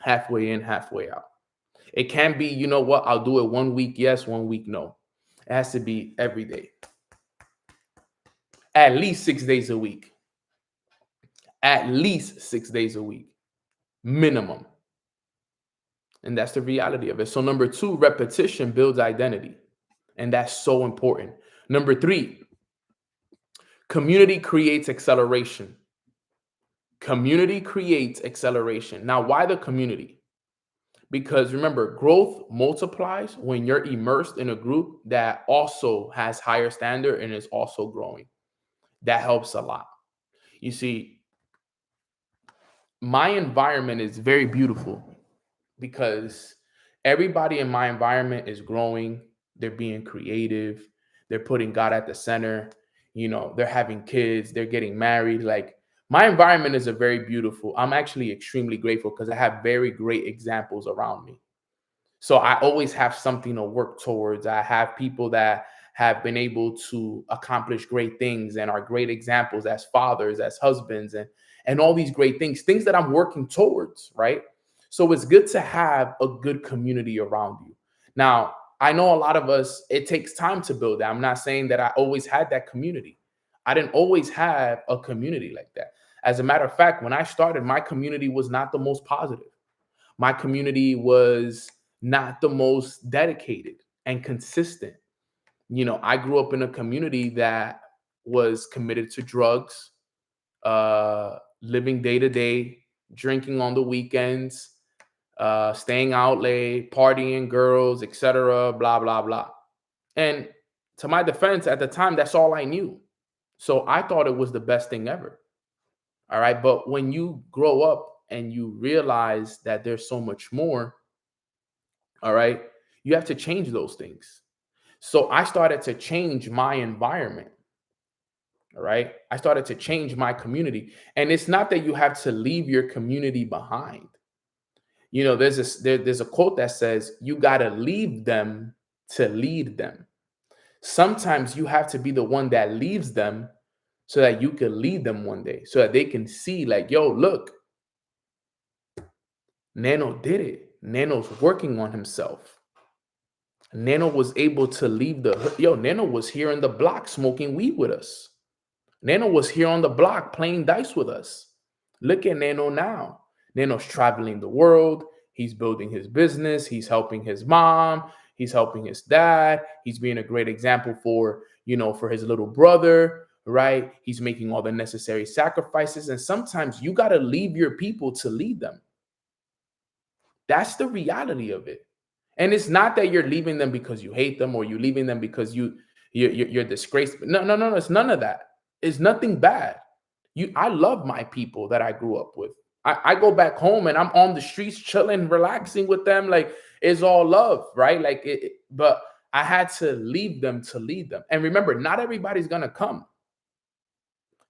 halfway in, halfway out. It can't be, you know what, I'll do it 1 week, yes, 1 week, no. It has to be every day. At least 6 days a week. At least 6 days a week. Minimum. And that's the reality of it. So number 2, repetition builds identity. And that's so important. Number 3, community creates acceleration. Community creates acceleration. Now, why the community? Because remember, growth multiplies when you're immersed in a group that also has higher standard and is also growing. That helps a lot. You see, my environment is very beautiful because everybody in my environment is growing. They're being creative. They're putting God at the center. They're having kids. They're getting married. Like, my environment is a very beautiful. I'm actually extremely grateful because I have very great examples around me. So I always have something to work towards. I have people that have been able to accomplish great things and are great examples as fathers, as husbands, and all these great things that I'm working towards, right? So it's good to have a good community around you. Now, I know a lot of us, it takes time to build that. I'm not saying that I always had that community. I didn't always have a community like that. As a matter of fact, when I started, my community was not the most positive. My community was not the most dedicated and consistent. I grew up in a community that was committed to drugs, living day to day, drinking on the weekends, staying out late, partying, girls, etc., blah, blah, blah. And to my defense, at the time, that's all I knew. So I thought it was the best thing ever. All right. But when you grow up and you realize that there's so much more, all right, you have to change those things. So I started to change my environment. All right. I started to change my community. And it's not that you have to leave your community behind. There's a quote that says, you got to leave them to lead them. Sometimes you have to be the one that leaves them so that you can lead them one day, so that they can see like, yo, look, Nano did it. Nano's working on himself. Nano was able to leave Nano was here on the block smoking weed with us. Nano was here on the block playing dice with us. Look at Nano now. Nano's traveling the world. He's building his business. He's helping his mom. He's helping his dad. He's being a great example for, for his little brother, right? He's making all the necessary sacrifices. And sometimes you got to leave your people to lead them. That's the reality of it. And it's not that you're leaving them because you hate them or you're leaving them because you're disgraced. No, no, no, no. It's none of that. It's nothing bad. I love my people that I grew up with. I go back home and I'm on the streets chilling, relaxing with them. Like it's all love, right? But I had to leave them to lead them. And remember, not everybody's gonna come.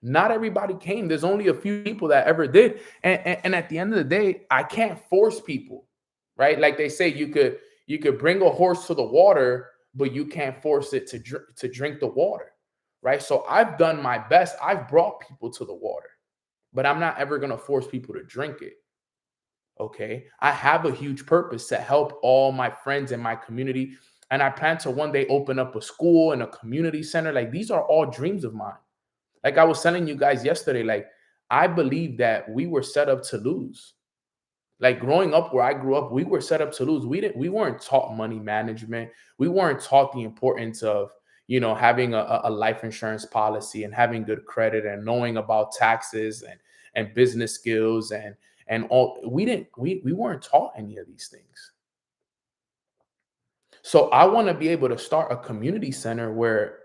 Not everybody came. There's only a few people that ever did. And at the end of the day, I can't force people, right? Like they say, you could bring a horse to the water, but you can't force it to drink the water, right? So I've done my best. I've brought people to the water, but I'm not ever going to force people to drink it. Okay. I have a huge purpose to help all my friends in my community. And I plan to one day open up a school and a community center. Like these are all dreams of mine. Like I was telling you guys yesterday, like I believe that we were set up to lose. Like growing up where I grew up, we were set up to lose. We weren't taught money management. We weren't taught the importance of, having a life insurance policy and having good credit and knowing about taxes and business skills and all. We weren't taught any of these things. So I want to be able to start a community center where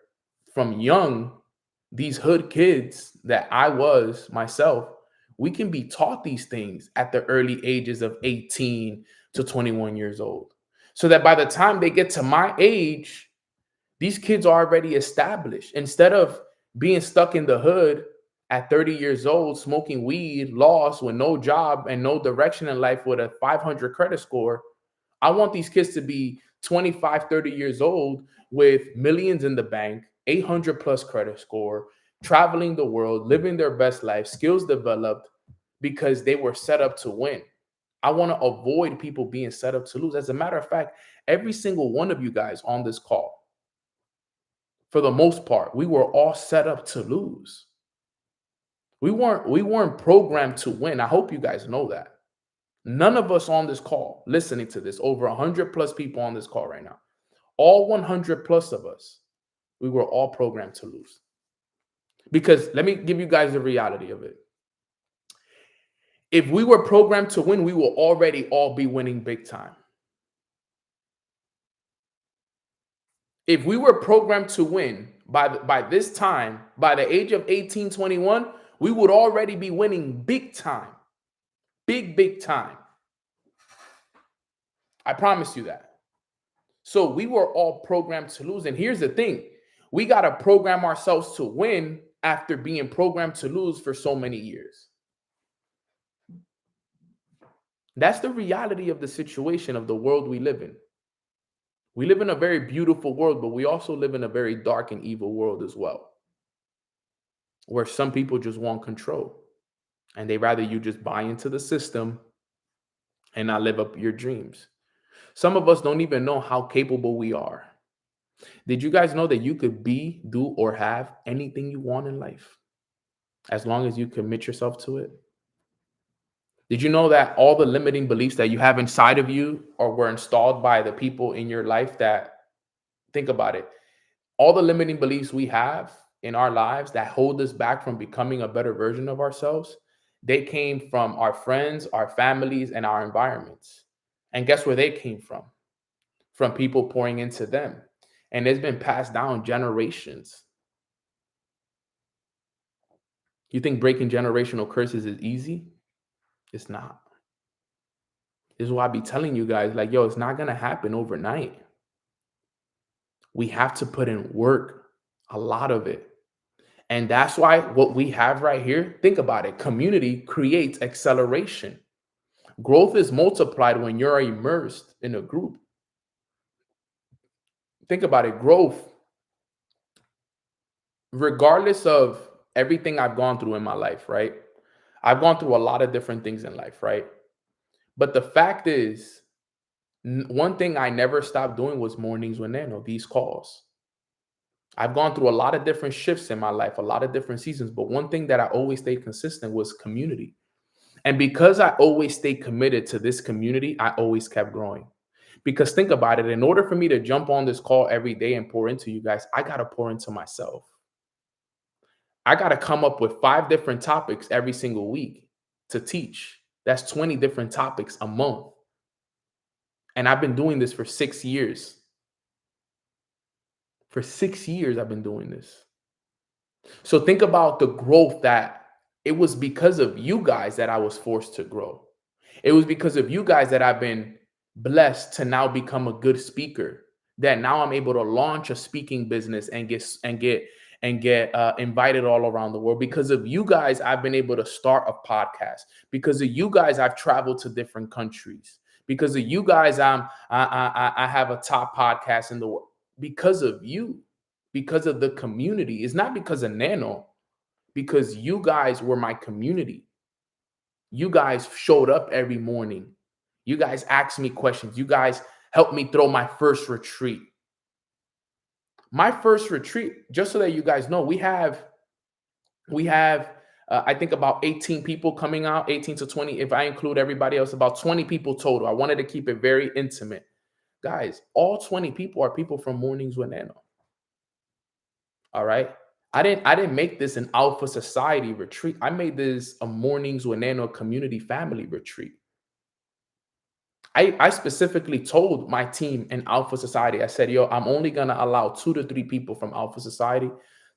from young, these hood kids that I was myself, we can be taught these things at the early ages of 18 to 21 years old. So that by the time they get to my age, these kids are already established. Instead of being stuck in the hood at 30 years old, smoking weed, lost with no job and no direction in life with a 500 credit score, I want these kids to be 25, 30 years old with millions in the bank, 800 plus credit score, traveling the world, living their best life, skills developed because they were set up to win. I want to avoid people being set up to lose. As a matter of fact, every single one of you guys on this call, for the most part, we were all set up to lose. We weren't programmed to win. I hope you guys know that. None of us on this call listening to this, over 100 plus people on this call right now, all 100 plus of us, we were all programmed to lose. Because let me give you guys the reality of it. If we were programmed to win, we will already all be winning big time. If we were programmed to win by this time, by the age of 18, 21, we would already be winning big time. Big time. I promise you that. So we were all programmed to lose. And here's the thing. We got to program ourselves to win after being programmed to lose for so many years. That's the reality of the situation of the world we live in. We live in a very beautiful world, but we also live in a very dark and evil world as well, where some people just want control and they rather you just buy into the system and not live up your dreams. Some of us don't even know how capable we are. Did you guys know that you could be, do, or have anything you want in life as long as you commit yourself to it? Did you know that all the limiting beliefs that you have inside of you or were installed by the people in your life that, think about it, all the limiting beliefs we have in our lives that hold us back from becoming a better version of ourselves, they came from our friends, our families, and our environments. And guess where they came from? From people pouring into them. And it's been passed down generations. You think breaking generational curses is easy? It's not. This is why I be telling you guys, like, yo, it's not going to happen overnight. We have to put in work, a lot of it. And that's why what we have right here, think about it. Community creates acceleration. Growth is multiplied when you're immersed in a group. Think about it. Growth, regardless of everything I've gone through in my life, right? I've gone through a lot of different things in life, right? But the fact is, one thing I never stopped doing was mornings with Nano, these calls. I've gone through a lot of different shifts in my life, a lot of different seasons, but one thing that I always stayed consistent was community. And because I always stayed committed to this community, I always kept growing. Because think about it, in order for me to jump on this call every day and pour into you guys, I got to pour into myself. I got to come up with 5 different topics every single week to teach. That's 20 different topics a month. And I've been doing this for 6 years. For 6 years, I've been doing this. So think about the growth that it was because of you guys that I was forced to grow. It was because of you guys that I've been blessed to now become a good speaker. That now I'm able to launch a speaking business and get invited all around the world. Because of you guys, I've been able to start a podcast. Because of you guys, I've traveled to different countries. Because of you guys, I have a top podcast in the world. Because of you, because of the community. It's not because of Nano, because you guys were my community. You guys showed up every morning. You guys asked me questions. You guys helped me throw my first retreat. My first retreat, just so that you guys know, we have I think about 18 people coming out, 18 to 20. If I include everybody else, about 20 people total. I wanted to keep it very intimate. Guys, all 20 people are people from Mornings with Nano. All right. I didn't make this an Alpha Society retreat. I made this a Mornings with Nano community family retreat. I specifically told my team in Alpha Society, I said, yo, I'm only going to allow 2 to 3 people from Alpha Society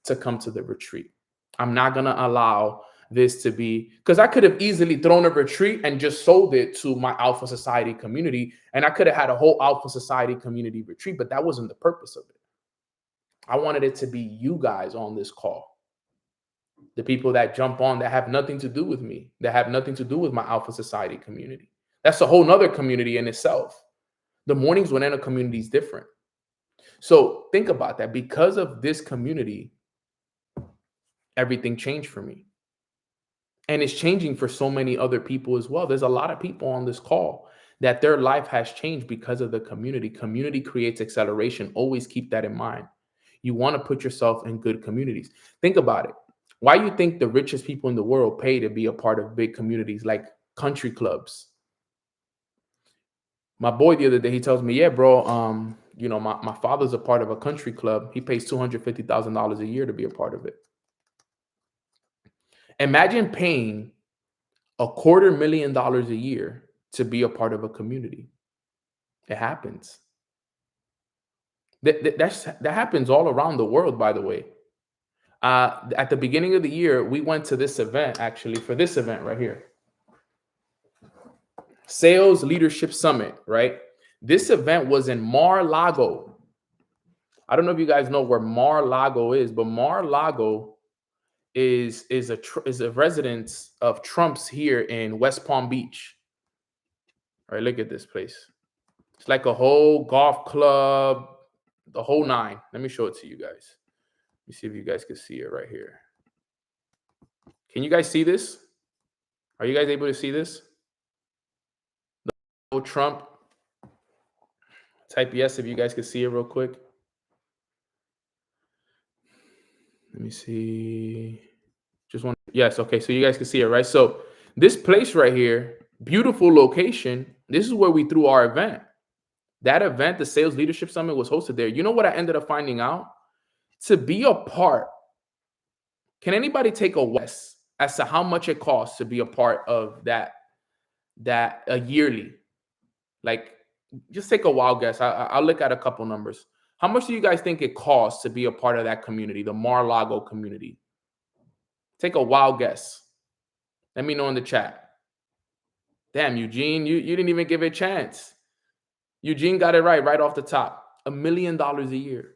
to come to the retreat. I'm not going to allow this to be, because I could have easily thrown a retreat and just sold it to my Alpha Society community. And I could have had a whole Alpha Society community retreat, but that wasn't the purpose of it. I wanted it to be you guys on this call. The people that jump on that have nothing to do with me, that have nothing to do with my Alpha Society community. That's a whole nother community in itself. The Mornings with Nano community is different. So think about that. Because of this community, everything changed for me. And it's changing for so many other people as well. There's a lot of people on this call that their life has changed because of the community. Community creates acceleration. Always keep that in mind. You want to put yourself in good communities. Think about it. Why do you think the richest people in the world pay to be a part of big communities like country clubs? My boy the other day, he tells me, yeah, bro, my father's a part of a country club. He pays $250,000 a year to be a part of it. Imagine paying $250,000 a year to be a part of a community. It happens. That happens all around the world, by the way. At the beginning of the year, we went to this event, actually, for this event right here. Sales Leadership Summit, right? This event was in Mar-a-Lago. I don't know if you guys know where Mar-a-Lago is, but Mar-a-Lago is a residence of Trump's here in West Palm Beach. All right, look at this place. It's like a whole golf club, the whole 9. Let me show it to you guys. Let me see if you guys can see it right here. Can you guys see this? Are you guys able to see this? The Trump. Type yes if you guys can see it real quick. Let me see. Yes, okay, so you guys can see it, right? So this place right here, beautiful location. This is where we threw our event. That event, the Sales Leadership Summit, was hosted there. You know what I ended up finding out? To be a part, can anybody take a guess as to how much it costs to be a part of that yearly? Like, just take a wild guess. I'll look at a couple numbers. How much do you guys think it costs to be a part of that community, the Mar-a-Lago community? Take a wild guess. Let me know in the chat. Damn, Eugene, you didn't even give it a chance. Eugene got it right off the top. $1 million a year.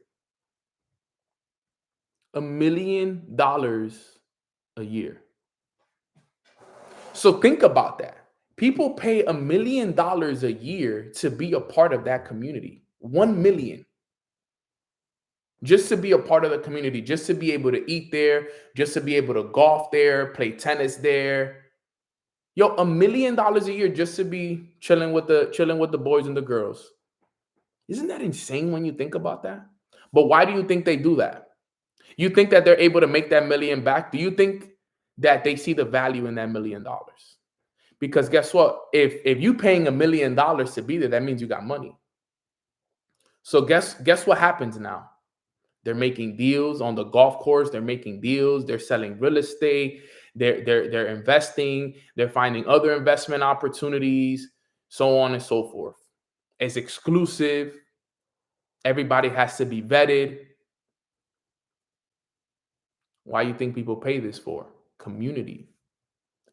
$1 million a year. So think about that. People pay $1 million a year to be a part of that community. 1 million. Just to be a part of the community, just to be able to eat there, just to be able to golf there, play tennis there. Yo, $1 million a year just to be chilling with the boys and the girls. Isn't that insane when you think about that? But why do you think they do that? You think that they're able to make that million back? Do you think that they see the value in that $1 million? Because guess what? If you paying $1 million to be there, that means you got money. So guess what happens now? They're making deals on the golf course. They're making deals. They're selling real estate. They're investing. They're finding other investment opportunities, so on and so forth. It's exclusive. Everybody has to be vetted. Why you think people pay this for? Community.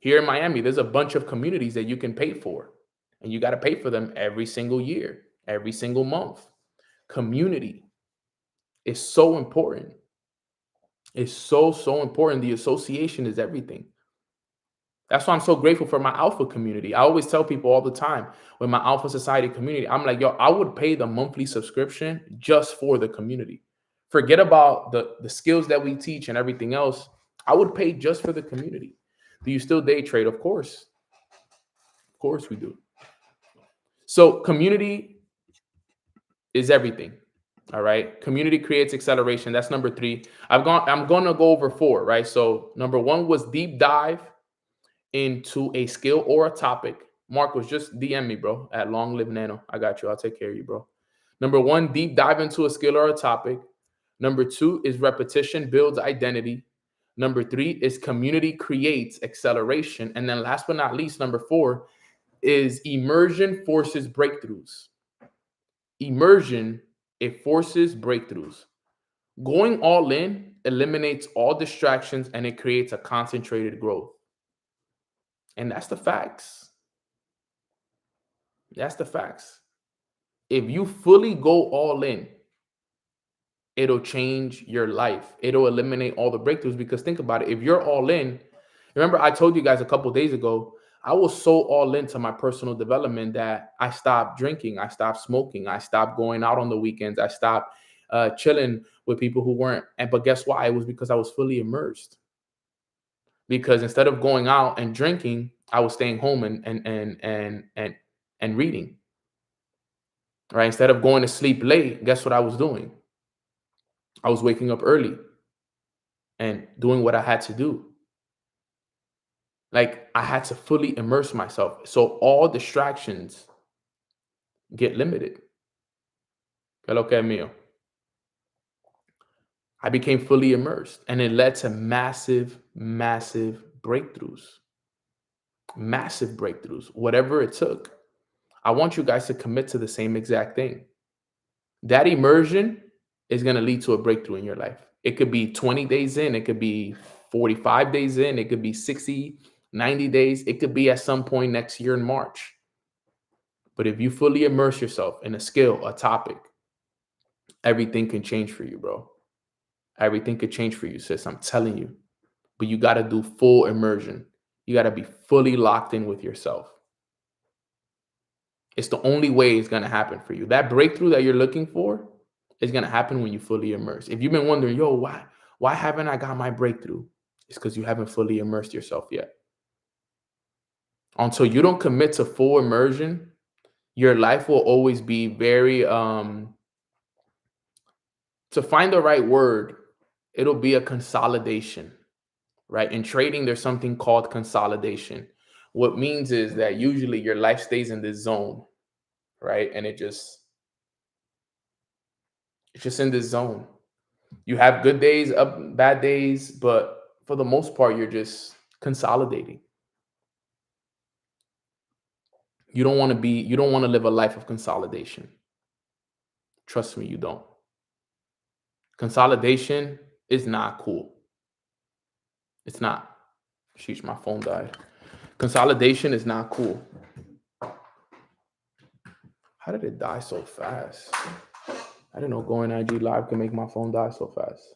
Here in Miami, there's a bunch of communities that you can pay for, and you got to pay for them every single year, every single month. Community is so important. It's so important. The association is everything. That's why I'm so grateful for my Alpha community. I always tell people all the time with my Alpha Society community, I'm like, yo, I would pay the monthly subscription just for the community. Forget about the skills that we teach and everything else. I would pay just for the community. Do you still day trade? Of course. Of course we do. So community is everything. All right. Community creates acceleration. That's number 3. I'm going to go over 4, right? So number 1 was deep dive into a skill or a topic. Marcos, just DM me, bro, at Long Live Nano. I got you. I'll take care of you, bro. Number 1, deep dive into a skill or a topic. Number 2 is repetition builds identity. Number 3 is community creates acceleration. And then last but not least, number 4 is immersion forces breakthroughs. Immersion, it forces breakthroughs. Going all in eliminates all distractions and it creates a concentrated growth. And that's the facts. That's the facts. If you fully go all in, it'll change your life. It'll eliminate all the breakthroughs because think about it. If you're all in, remember I told you guys a couple days ago, I was so all into my personal development that I stopped drinking. I stopped smoking. I stopped going out on the weekends. I stopped chilling with people who weren't. But guess why? It was because I was fully immersed. Because instead of going out and drinking, I was staying home and reading. Right? Instead of going to sleep late, guess what I was doing? I was waking up early and doing what I had to do. Like I had to fully immerse myself. So all distractions get limited. Que lo que es mío. I became fully immersed and it led to massive breakthroughs. Massive breakthroughs. Whatever it took. I want you guys to commit to the same exact thing. That immersion is going to lead to a breakthrough in your life. It could be 20 days in. It could be 45 days in. It could be 60, 90 days. It could be at some point next year in March. But if you fully immerse yourself in a skill, a topic, everything can change for you, bro. Everything could change for you, sis. I'm telling you. But you got to do full immersion. You got to be fully locked in with yourself. It's the only way it's going to happen for you. That breakthrough that you're looking for is going to happen when you fully immerse. If you've been wondering, yo, why haven't I got my breakthrough? It's because you haven't fully immersed yourself yet. Until you don't commit to full immersion, your life will always be very, to find the right word, it'll be a consolidation, right? In trading, there's something called consolidation. What means is that usually your life stays in this zone, right? And it's just in this zone. You have good days, bad days, but for the most part, you're just consolidating. You don't want to live a life of consolidation. Trust me, you don't. Consolidation is not cool. It's not. Sheesh, my phone died. Consolidation is not cool. How did it die so fast? I didn't know going IG live can make my phone die so fast.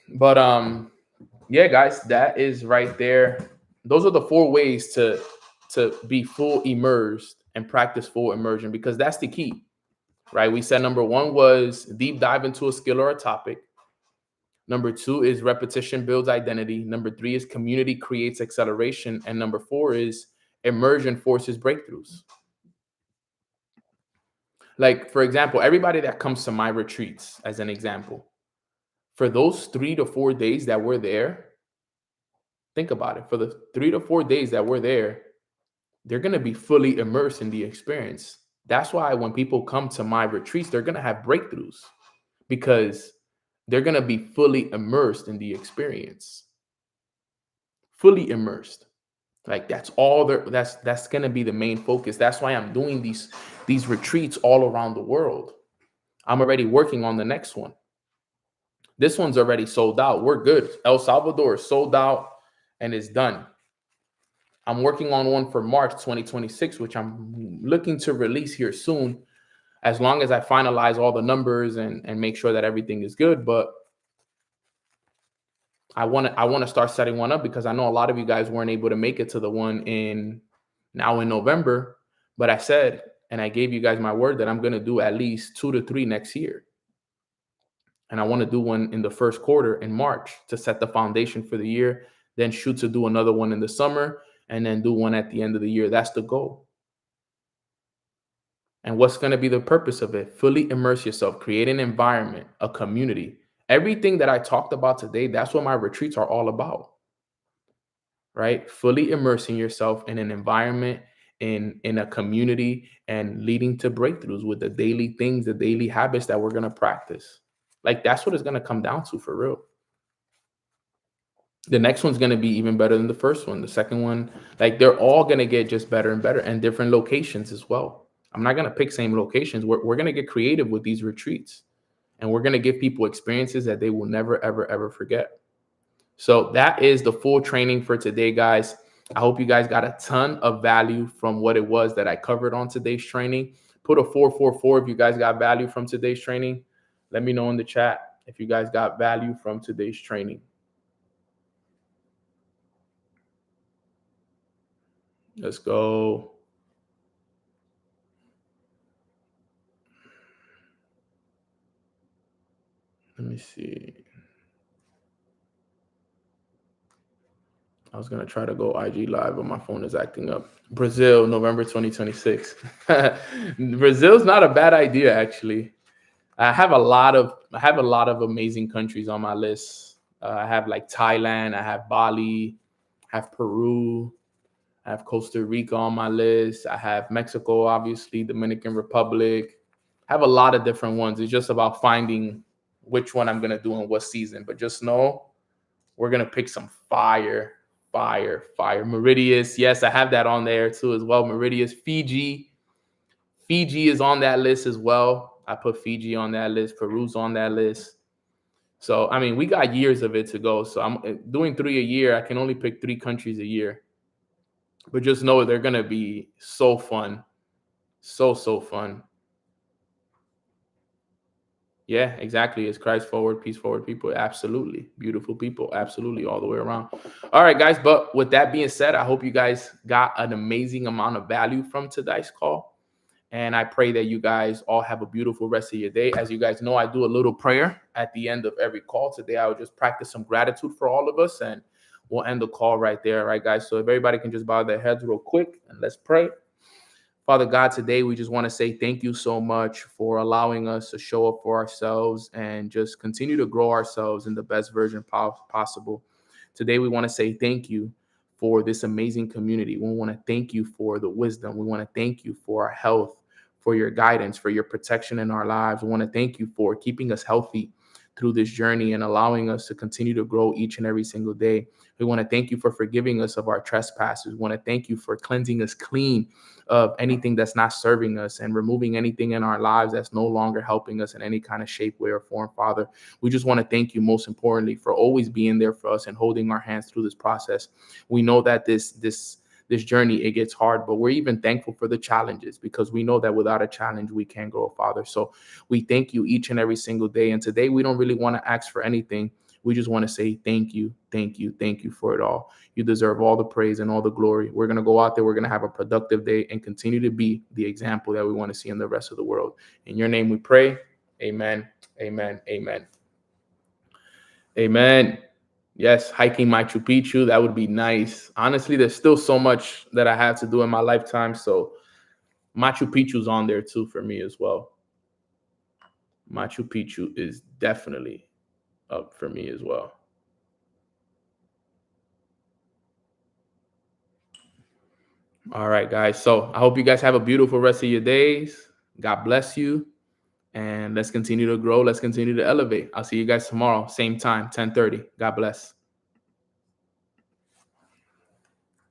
But yeah, guys, that is right there. Those are the 4 ways to be full immersed and practice full immersion, because that's the key, right? We said number 1 was deep dive into a skill or a topic. Number 2 is repetition builds identity. Number 3 is community creates acceleration. And number 4 is immersion forces breakthroughs. Like, for example, everybody that comes to my retreats, as an example, for those 3 to 4 days that we're there, Think about it. For the 3 to 4 days that we're there, they're going to be fully immersed in the experience. That's why when people come to my retreats, they're going to have breakthroughs because they're going to be fully immersed in the experience. Fully immersed. Like that's all there that's going to be the main focus. That's why I'm doing these retreats all around the world. I'm already working on the next one. This one's already sold out. We're good. El Salvador is sold out and it's done. I'm working on one for March 2026, which I'm looking to release here soon, as long as I finalize all the numbers and make sure that everything is good. But I want to start setting one up because I know a lot of you guys weren't able to make it to the one in November. But I said, and I gave you guys my word that I'm going to do at least 2 to 3 next year. And I want to do one in the first quarter in March to set the foundation for the year, then shoot to do another one in the summer, and then do one at the end of the year. That's the goal. And what's going to be the purpose of it? Fully immerse yourself, create an environment, a community. Everything that I talked about today, that's what my retreats are all about, right? Fully immersing yourself in an environment, in a community, and leading to breakthroughs with the daily things, the daily habits that we're going to practice. Like that's what it's going to come down to for real. The next one's going to be even better than the first one. The second one, like they're all going to get just better and better, and different locations as well. I'm not going to pick same locations. We're going to get creative with these retreats, and we're going to give people experiences that they will never, ever, ever forget. So that is the full training for today, guys. I hope you guys got a ton of value from what it was that I covered on today's training. Put a 444 if you guys got value from today's training. Let me know in the chat if you guys got value from today's training. Let's go. Let me see. I was going to try to go IG live, but my phone is acting up. Brazil, November 2026. Brazil's not a bad idea, actually. I have a lot of amazing countries on my list. I have like Thailand, I have Bali, I have Peru, I have Costa Rica on my list. I have Mexico, obviously, Dominican Republic. I have a lot of different ones. It's just about finding which one I'm going to do in what season. But just know we're going to pick some fire. Mauritius. Yes, I have that on there too as well. Mauritius, Fiji. Fiji is on that list as well. I put Fiji on that list. Peru's on that list. So, I mean, we got years of it to go. So I'm doing 3 a year. I can only pick 3 countries a year. But just know they're going to be so fun. So fun. Yeah, exactly. It's Christ forward, peace forward people. Absolutely. Beautiful people. Absolutely. All the way around. All right, guys. But with that being said, I hope you guys got an amazing amount of value from today's call. And I pray that you guys all have a beautiful rest of your day. As you guys know, I do a little prayer at the end of every call. Today, I will just practice some gratitude for all of us, and we'll end the call right there. All right, guys. So if everybody can just bow their heads real quick and let's pray. Father God, today we just want to say thank you so much for allowing us to show up for ourselves and just continue to grow ourselves in the best version possible. Today we want to say thank you for this amazing community. We want to thank you for the wisdom. We want to thank you for our health, for your guidance, for your protection in our lives. We want to thank you for keeping us healthy through this journey and allowing us to continue to grow each and every single day. We want to thank you for forgiving us of our trespasses. We want to thank you for cleansing us clean of anything that's not serving us and removing anything in our lives that's no longer helping us in any kind of shape, way, or form. Father, we just want to thank you most importantly for always being there for us and holding our hands through this process. We know that this journey, it gets hard, but we're even thankful for the challenges because we know that without a challenge, we can't grow, Father. So we thank you each and every single day. And today we don't really want to ask for anything. We just want to say thank you for it all. You deserve all the praise and all the glory. We're going to go out there. We're going to have a productive day and continue to be the example that we want to see in the rest of the world. In your name we pray. Amen. Amen. Amen. Amen. Yes, hiking Machu Picchu, that would be nice. Honestly, there's still so much that I have to do in my lifetime. So Machu Picchu's on there too for me as well. Machu Picchu is definitely up for me as well. All right, guys. So I hope you guys have a beautiful rest of your days. God bless you. And let's continue to grow. Let's continue to elevate. I'll see you guys tomorrow, same time, 10:30. God bless.